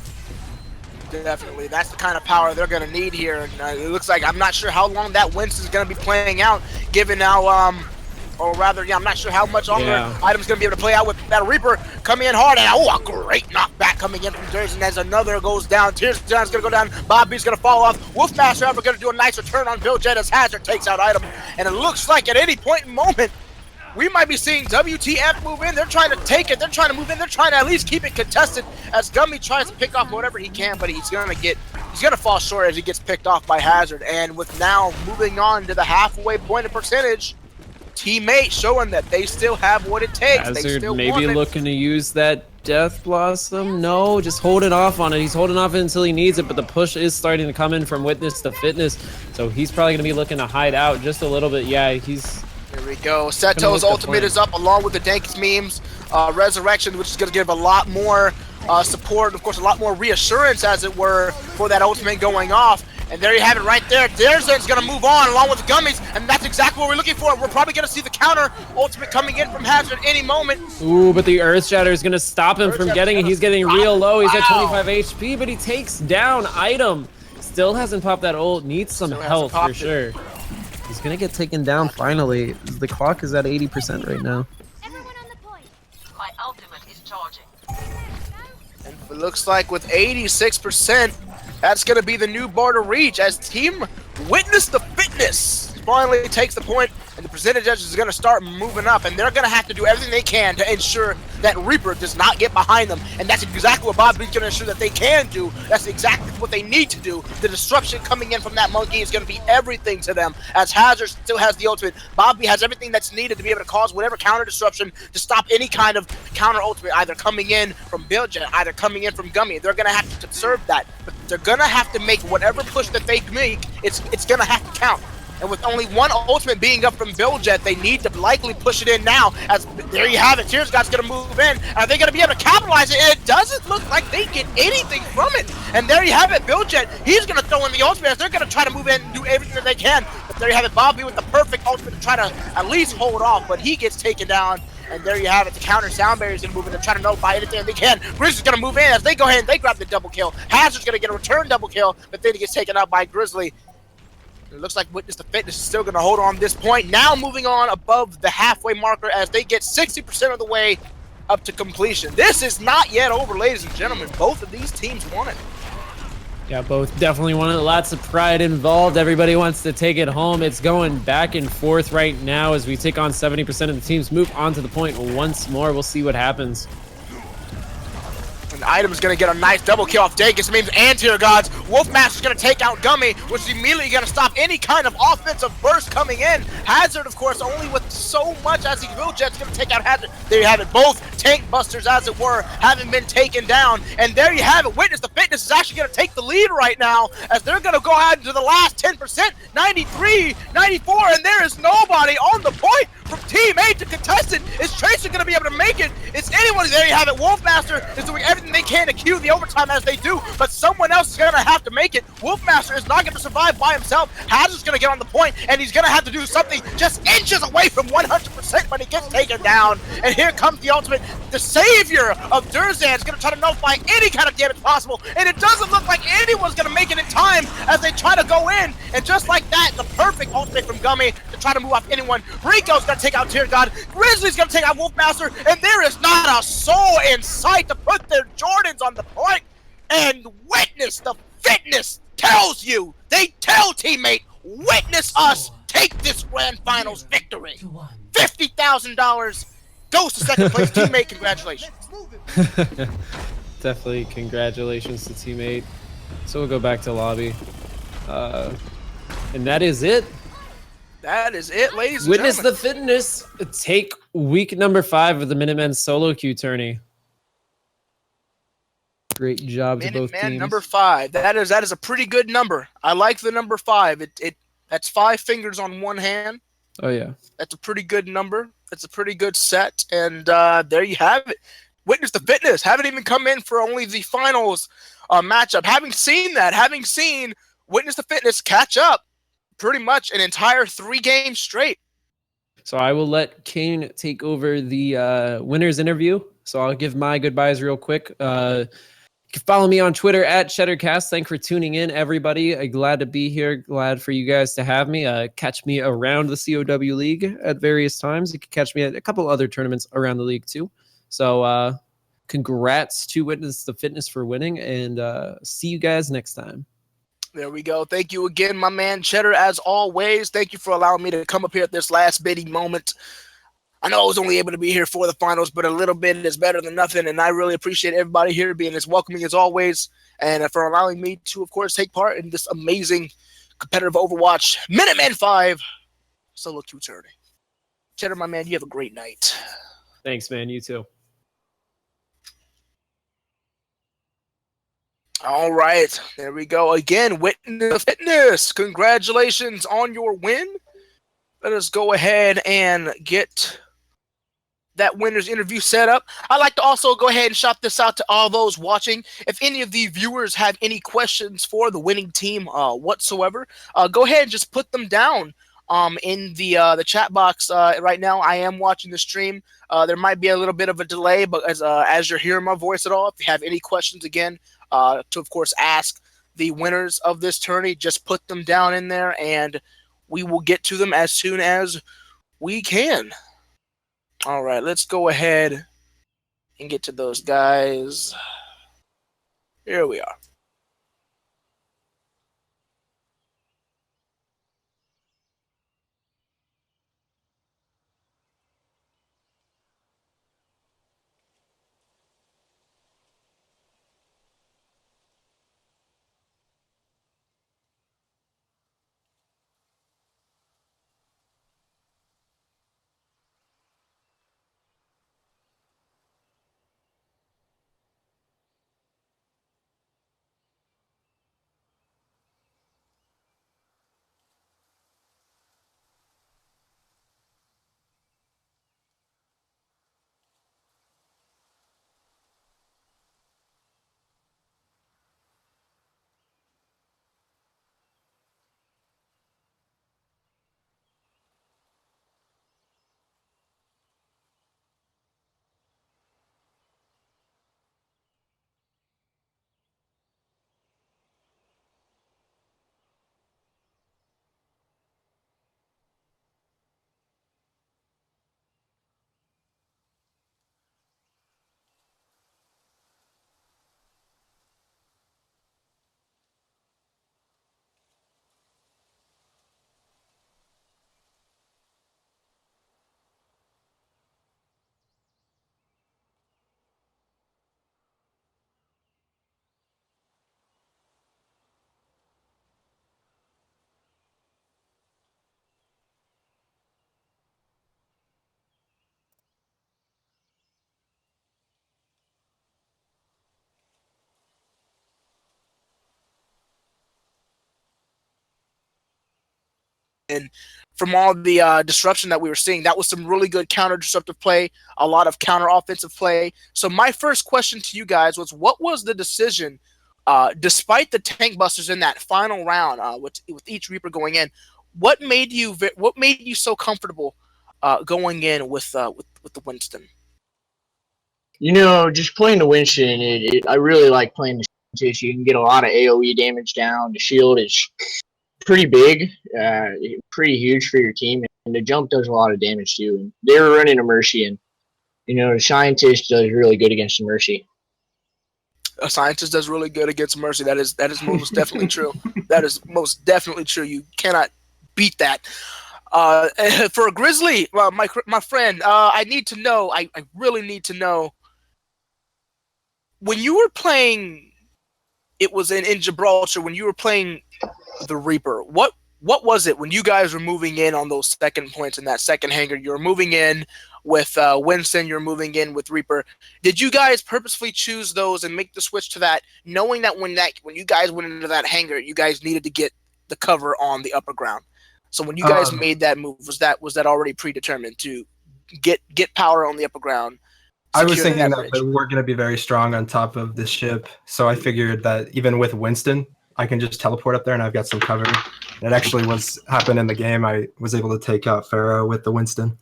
Definitely, that's the kind of power they're gonna need here. And it looks like I'm not sure how long that Winston's gonna be playing out, given how or rather, yeah, I'm not sure how much longer Item's going to be able to play out with that Reaper coming in hard. And a great knockback coming in from Durzin as another goes down. Tears John's going to go down. Bobby's going to fall off. Wolfmaster ever going to do a nice return on Billjet as Hazard takes out Item. And it looks like at any point in moment, we might be seeing WTF move in. They're trying to take it. They're trying to move in. They're trying to at least keep it contested as Gummy tries to pick off whatever he can, but he's going to fall short as he gets picked off by Hazard. And with now moving on to the halfway point of percentage, Team 8 showing that they still have what it takes. Hazard they still maybe looking to use that Death Blossom. No, just holding off on it. He's holding off until he needs it, but the push is starting to come in from Witness to Fitness. So he's probably going to be looking to hide out just a little bit. Yeah, he's... Here we go. Seto's ultimate is up along with the Dankus Memes. Resurrection, which is going to give a lot more support, of course, a lot more reassurance, as it were, for that ultimate going off. And there you have it right there. Derzan's going to move on along with the Gummies, and that's exactly what we're looking for. We're probably going to see the counter ultimate coming in from Hazard any moment. Ooh, but the Earth Shatter is going to stop him from getting it. He's getting real low. He's at 25 HP, but he takes down Item. Still hasn't popped that ult. Needs some health for sure. He's going to get taken down finally. The clock is at 80% right now. Everyone on the point. My ultimate is charging. And it looks like with 86%, that's going to be the new bar to reach as Team Witness the Fitness finally takes the point, and the percentage is going to start moving up, and they're going to have to do everything they can to ensure that Reaper does not get behind them, and that's exactly what Bobby's going to ensure that they can do. That's exactly what they need to do. The disruption coming in from that monkey is going to be everything to them, as Hazard still has the ultimate. Bobby has everything that's needed to be able to cause whatever counter disruption to stop any kind of counter ultimate, either coming in from Billjet, either coming in from Gummy. They're going to have to serve that, but they're going to have to make whatever push that they make, it's going to have to count. And with only one ultimate being up from Billjet, they need to likely push it in now. As there you have it, Tears God's gonna move in. Are they gonna be able to capitalize it? And it doesn't look like they get anything from it. And there you have it, Billjet. He's gonna throw in the ultimate. They're gonna try to move in and do everything that they can. But there you have it, Bobby with the perfect ultimate to try to at least hold off. But he gets taken down. And there you have it. The counter sound barrier is gonna move in. They're trying to nullify anything they can. Grizzly's gonna move in as they go ahead and they grab the double kill. Hazard's gonna get a return double kill, but then he gets taken out by Grizzly. It looks like Witness the Fitness is still going to hold on this point. Now moving on above the halfway marker as they get 60% of the way up to completion. This is not yet over, ladies and gentlemen. Both of these teams won it. Yeah, both definitely want it. Lots of pride involved. Everybody wants to take it home. It's going back and forth right now as we take on 70% of the teams. Move on to the point once more. We'll see what happens. And Item's gonna get a nice double kill off Dagus. It means Antier Gods. Wolfmaster's gonna take out Gummy, which is immediately gonna stop any kind of offensive burst coming in. Hazard, of course, only with so much as he will jet's gonna take out Hazard. There you have it. Both tank busters, as it were, having been taken down. And there you have it. Witness the Fitness is actually gonna take the lead right now as they're gonna go out into the last 10%, 93, 94, and there is nobody on the point from Team 8 to contest it. Is Tracer gonna be able to make it? It's anyone. There you have it. Wolfmaster is doing everything they can to cue the overtime as they do, but someone else is gonna have to make it. Wolfmaster is not gonna survive by himself. Hazard's gonna get on the point, and he's gonna have to do something just inches away from 100% when he gets taken down. And here comes the ultimate. The savior of Durzan is gonna try to nullify any kind of damage possible, and it doesn't look like anyone's gonna make it in time as they try to go in. And just like that, the perfect ultimate from Gummy to try to move off anyone. Rico's gonna take out Tear God. Grizzly's gonna take out Wolfmaster, and there is not a soul in sight to put their Jordans on the point. And Witness the Fitness tells you, they tell teammate, witness us take this grand finals victory. $50,000 goes to second place. Teammate, congratulations. Definitely congratulations to teammate. So we'll go back to lobby. And that is it. That is it, ladies and Witness gentlemen. the Fitness take week number 5 of the Minutemen solo queue tourney. Great job to both Minuteman teams. number 5. That is a pretty good number. I like the number 5. That's 5 fingers on one hand. Oh yeah. That's a pretty good number. That's a pretty good set. And there you have it. Witness the Fitness. Haven't even come in for only the finals matchup. Having seen Witness the Fitness catch up pretty much an entire 3 games straight. So I will let Kane take over the winners interview. So I'll give my goodbyes real quick. You can follow me on Twitter at Cheddarcast. Thanks for tuning in, everybody. Glad to be here. Glad for you guys to have me. Catch me around the COW League at various times. You can catch me at a couple other tournaments around the league too. So congrats to Witness the Fitness for winning, and see you guys next time. There we go. Thank you again, my man Cheddar, as always. Thank you for allowing me to come up here at this last bitty moment. I know I was only able to be here for the finals, but a little bit is better than nothing, and I really appreciate everybody here being as welcoming as always, and for allowing me to, of course, take part in this amazing competitive Overwatch Minutemen 5 solo queue tourney. Cheddar, my man, you have a great night. Thanks, man. You too. All right, there we go. Again, Witness Fitness, congratulations on your win. Let us go ahead and get that winner's interview set up. I'd like to also go ahead and shout this out to all those watching. If any of the viewers have any questions for the winning team whatsoever, go ahead and just put them down in the chat box. Right now, I am watching the stream. There might be a little bit of a delay, but as you're hearing my voice at all, if you have any questions again, to of course ask the winners of this tourney, just put them down in there, and we will get to them as soon as we can. All right, let's go ahead and get to those guys. Here we are. from all the disruption that we were seeing. That was some really good counter disruptive play, a lot of counter offensive play. So my first question to you guys was, what was the decision, despite the tank busters in that final round, with each Reaper going in? What made you so comfortable going in with the Winston? Just playing the Winston, I really like playing the Scientist. You can get a lot of AoE damage down. The shield is pretty big, pretty huge for your team, and the jump does a lot of damage too. And they were running a Mercy, and the Scientist does really good against the Mercy. A Scientist does really good against Mercy. That is most definitely true. That is most definitely true. You cannot beat that. For Grizzly, my friend, I need to know. I really need to know. When you were playing, it was in Gibraltar. When you were playing the Reaper, what was it when you guys were moving in on those second points in that second hangar? You were moving in with Winston. You're moving in with Reaper. Did you guys purposefully choose those and make the switch to that, knowing that when you guys went into that hangar, you guys needed to get the cover on the upper ground? So when you guys made that move, was that already predetermined to get power on the upper ground? I was thinking that we're going to be very strong on top of this ship, so I figured that even with Winston, I can just teleport up there and I've got some cover. It actually happened in the game. I was able to take out Pharaoh with the Winston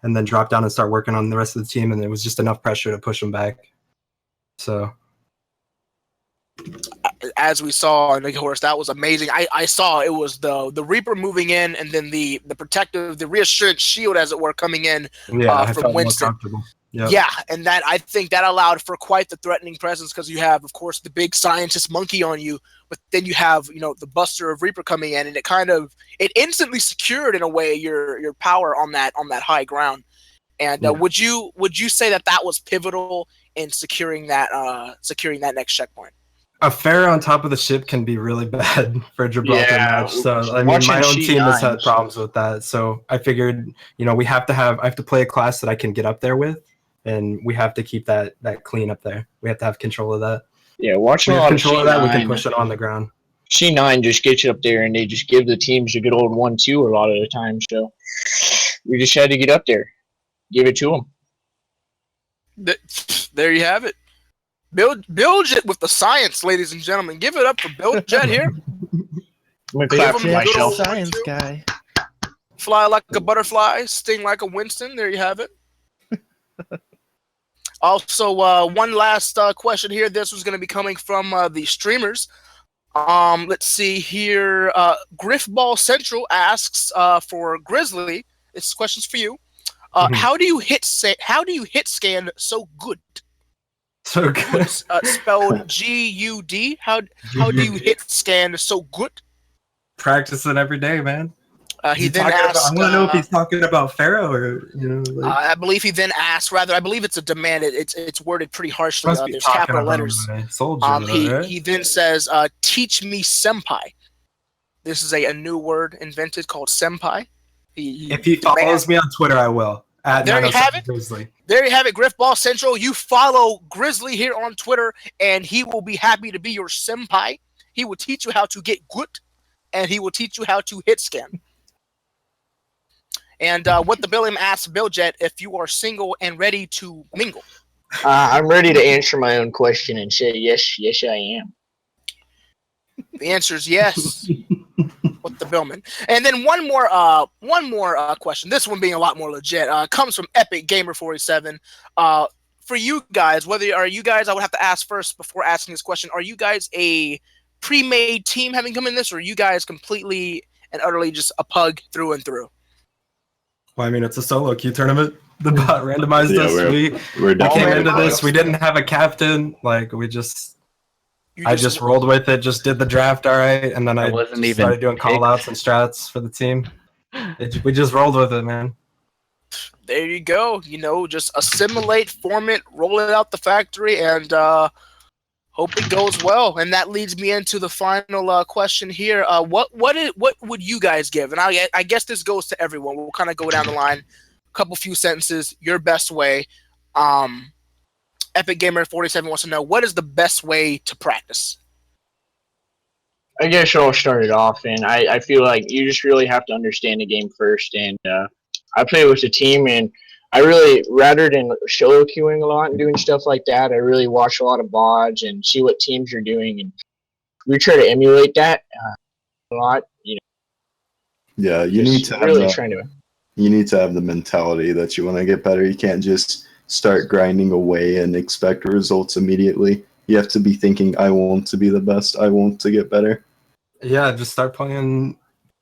and then drop down and start working on the rest of the team, and it was just enough pressure to push them back. So, as we saw in the horse, that was amazing. I saw it was the Reaper moving in, and then the reassurance shield, as it were, coming in from Winston. Yep. Yeah, and I think that allowed for quite the threatening presence, because you have, of course, the big Scientist monkey on you, but then you have the Buster of Reaper coming in, and it instantly secured in a way your power on that high ground. And would you say that was pivotal in securing that next checkpoint? A Pharaoh on top of the ship can be really bad for a Gibraltar match. So I mean, my own team has had problems with that. So I figured, I have to play a class that I can get up there with, and we have to keep that clean up there. We have to have control of that. Yeah, watching a lot of control of that, we can push it on the ground. C9 just gets you up there, and they just give the teams a good old 1-2 a lot of the time. So we just had to get up there, give it to them. There you have it. Build it with the science, ladies and gentlemen. Give it up for Build Jet here. I'm gonna clap for myself. Science guy. Fly like a butterfly, sting like a Winston. There you have it. Also, one last question here. This was going to be coming from the streamers. Let's see here. Griffball Central asks for Grizzly. This question's for you. How do you hit scan so good? So good. Spelled G-U-D. How do you hit scan so good? Practicing every day, man. He then asked. I want to know if he's talking about Pharaoh or I believe he then asked. Rather, I believe it's a demand. It's worded pretty harshly. There's capital letters. He then says, "Teach me senpai." This is a new word invented called senpai. If he follows me on Twitter, I will. There you have it. Grizzly. There you have it, Griffball Central. You follow Grizzly here on Twitter, and he will be happy to be your senpai. He will teach you how to get good, and he will teach you how to hit scan. And what the Billiam asked Billjet, if you are single and ready to mingle. I'm ready to answer my own question and say yes, I am. The answer is yes. With the Billman. And then one more question. This one being a lot more legit. Comes from Epic Gamer 47. For you guys, I would have to ask first before asking this question. Are you guys a pre-made team having come in this, or are you guys completely and utterly just a pug through and through? Well, I mean, it's a solo queue tournament. The bot randomized us. We came into this. We didn't have a captain. Like I just rolled with it, just did the draft all right, and then I started doing call-outs and strats for the team. We just rolled with it, man. There you go. Just assimilate, form it, roll it out the factory, and hope it goes well. And that leads me into the final question here. What would you guys give? And I guess this goes to everyone. We'll kind of go down the line, a couple few sentences, your best way. Epic Gamer 47 wants to know, what is the best way to practice? I guess I'll start it off, and I feel like you just really have to understand the game first. And I play with a team, and I really, rather than solo queuing a lot and doing stuff like that, I really watch a lot of VODs and see what teams are doing, and we try to emulate that a lot. Yeah, you need to have really the, trying to. you need to have the mentality that you want to get better. You can't just start grinding away and expect results immediately. You have to be thinking, I want to be the best. I want to get better. Yeah, just start playing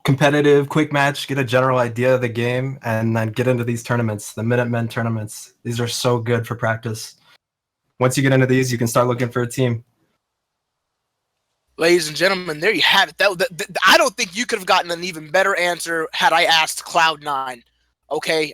competitive, quick match, get a general idea of the game, and then get into these tournaments, the Minutemen tournaments. These are so good for practice. Once you get into these, you can start looking for a team. Ladies and gentlemen, there you have it. I don't think you could have gotten an even better answer had I asked Cloud9. Okay,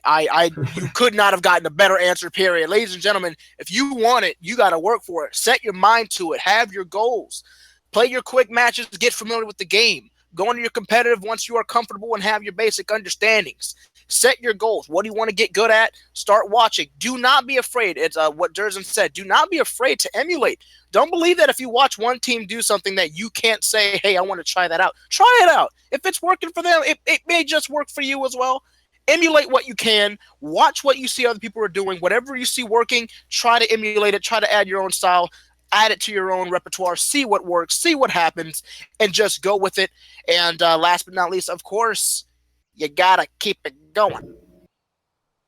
you could not have gotten a better answer, period. Ladies and gentlemen, if you want it, you got to work for it. Set your mind to it. Have your goals. Play your quick matches. Get familiar with the game. Go into your competitive once you are comfortable and have your basic understandings. Set your goals. What do you want to get good at? Start watching. Do not be afraid. It's what Durzen said. Do not be afraid to emulate. Don't believe that if you watch one team do something that you can't say, hey, I want to try that out. Try it out. If it's working for them, it may just work for you as well. Emulate what you can. Watch what you see other people are doing. Whatever you see working, try to emulate it. Try to add your own style. Add it to your own repertoire. See what works. See what happens. And just go with it. And last but not least, of course, you got to keep it going.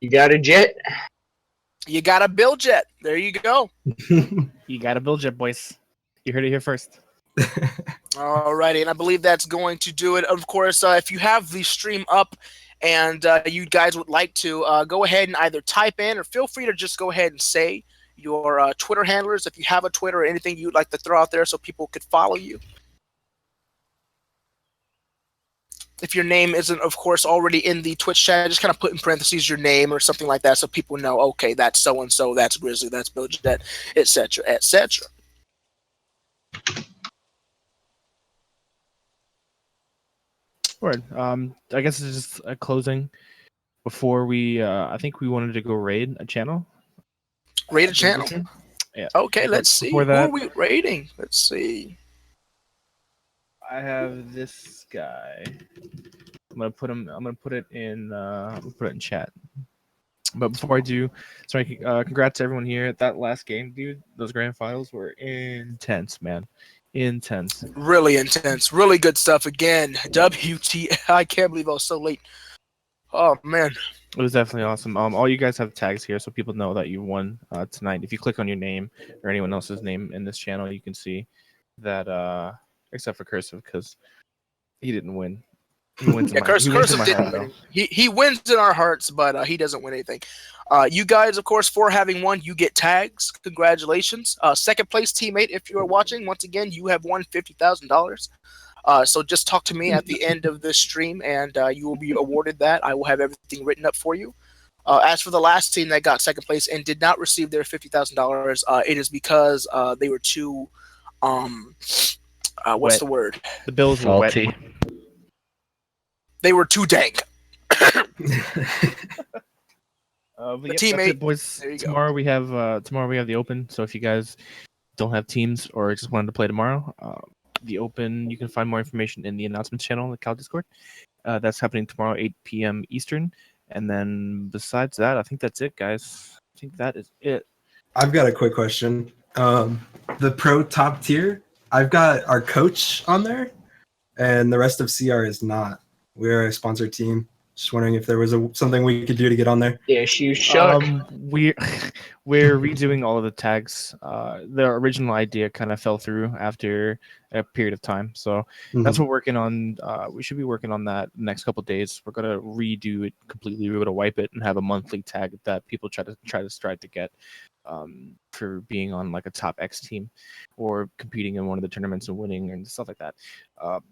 You got a jet? You got to build jet. There you go. You got to build jet, boys. You heard it here first. Alrighty, and I believe that's going to do it. Of course, if you have the stream up and you guys would like to go ahead and either type in or feel free to just go ahead and say your Twitter handlers if you have a Twitter or anything you'd like to throw out there so people could follow you. If your name isn't, of course, already in the Twitch chat, just kind of put in parentheses your name or something like that so people know, okay, that's so-and-so, that's Grizzly, that's BillJet, etc., etc. Word. I guess it's just a closing before we. I think we wanted to go raid a channel. Raid a channel. Yeah. Okay, let's see. Who are we raiding? Let's see. I have this guy. I'm gonna put him. I'm gonna put it in. Put it in chat. But before I do, sorry. Congrats to everyone here. That last game, dude. Those grand finals were intense, man. Intense. Really intense. Really good stuff. Again, WT. I can't believe I was so late. Oh man. It was definitely awesome. All you guys have tags here so people know that you won tonight. If you click on your name or anyone else's name in this channel, you can see that. Except for Cursive, because he didn't win. He wins in my, Cursive didn't win. He wins in our hearts, but he doesn't win anything. You guys, of course, for having won, you get tags. Congratulations. Second place teammate, if you are watching, once again, you have won $50,000. So just talk to me at the end of this stream, and you will be awarded that. I will have everything written up for you. As for the last team that got second place and did not receive their $50,000, it is because they were too, what's the word? The bills were salty. wet. They were too dank. But yep, teammate, that's it, boys. Tomorrow we have the open. So if you guys don't have teams or just wanted to play tomorrow, the open, you can find more information in the announcements channel in the Cal Discord. That's happening tomorrow, 8 p.m. Eastern. And then besides that, I think that's it, guys. I think that is it. I've got a quick question. The pro top tier, I've got our coach on there, and the rest of CR is not. We're a sponsored team. Just wondering if there was something we could do to get on there. Yeah, you shook. We're redoing all of the tags. The original idea kind of fell through after a period of time, so that's what we're working on. We should be working on that next couple of days. We're gonna redo it completely. We're gonna wipe it and have a monthly tag that people try to strive to get for being on like a top X team or competing in one of the tournaments and winning and stuff like that.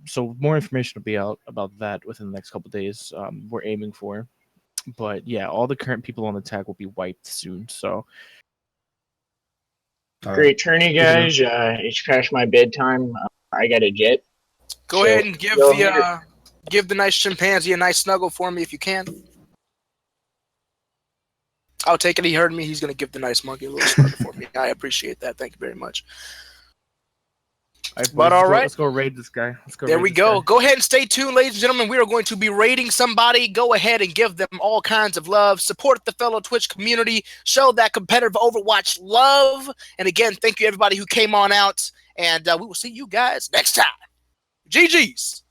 So more information will be out about that within the next couple of days. We're aiming for. But yeah, all the current people on the tag will be wiped soon. So great tourney, guys. It's past my bedtime. I got a jet. Go ahead and give the nice chimpanzee a nice snuggle for me if you can. I'll take it. He heard me. He's going to give the nice monkey a little snuggle for me. I appreciate that. Thank you very much. All right, boys, But all right. let's go raid this guy. Let's go. There raid we this go. guy. Go ahead and stay tuned, ladies and gentlemen. We are going to be raiding somebody. Go ahead and give them all kinds of love. Support the fellow Twitch community. Show that competitive Overwatch love. And again, thank you everybody who came on out. And we will see you guys next time. GG's.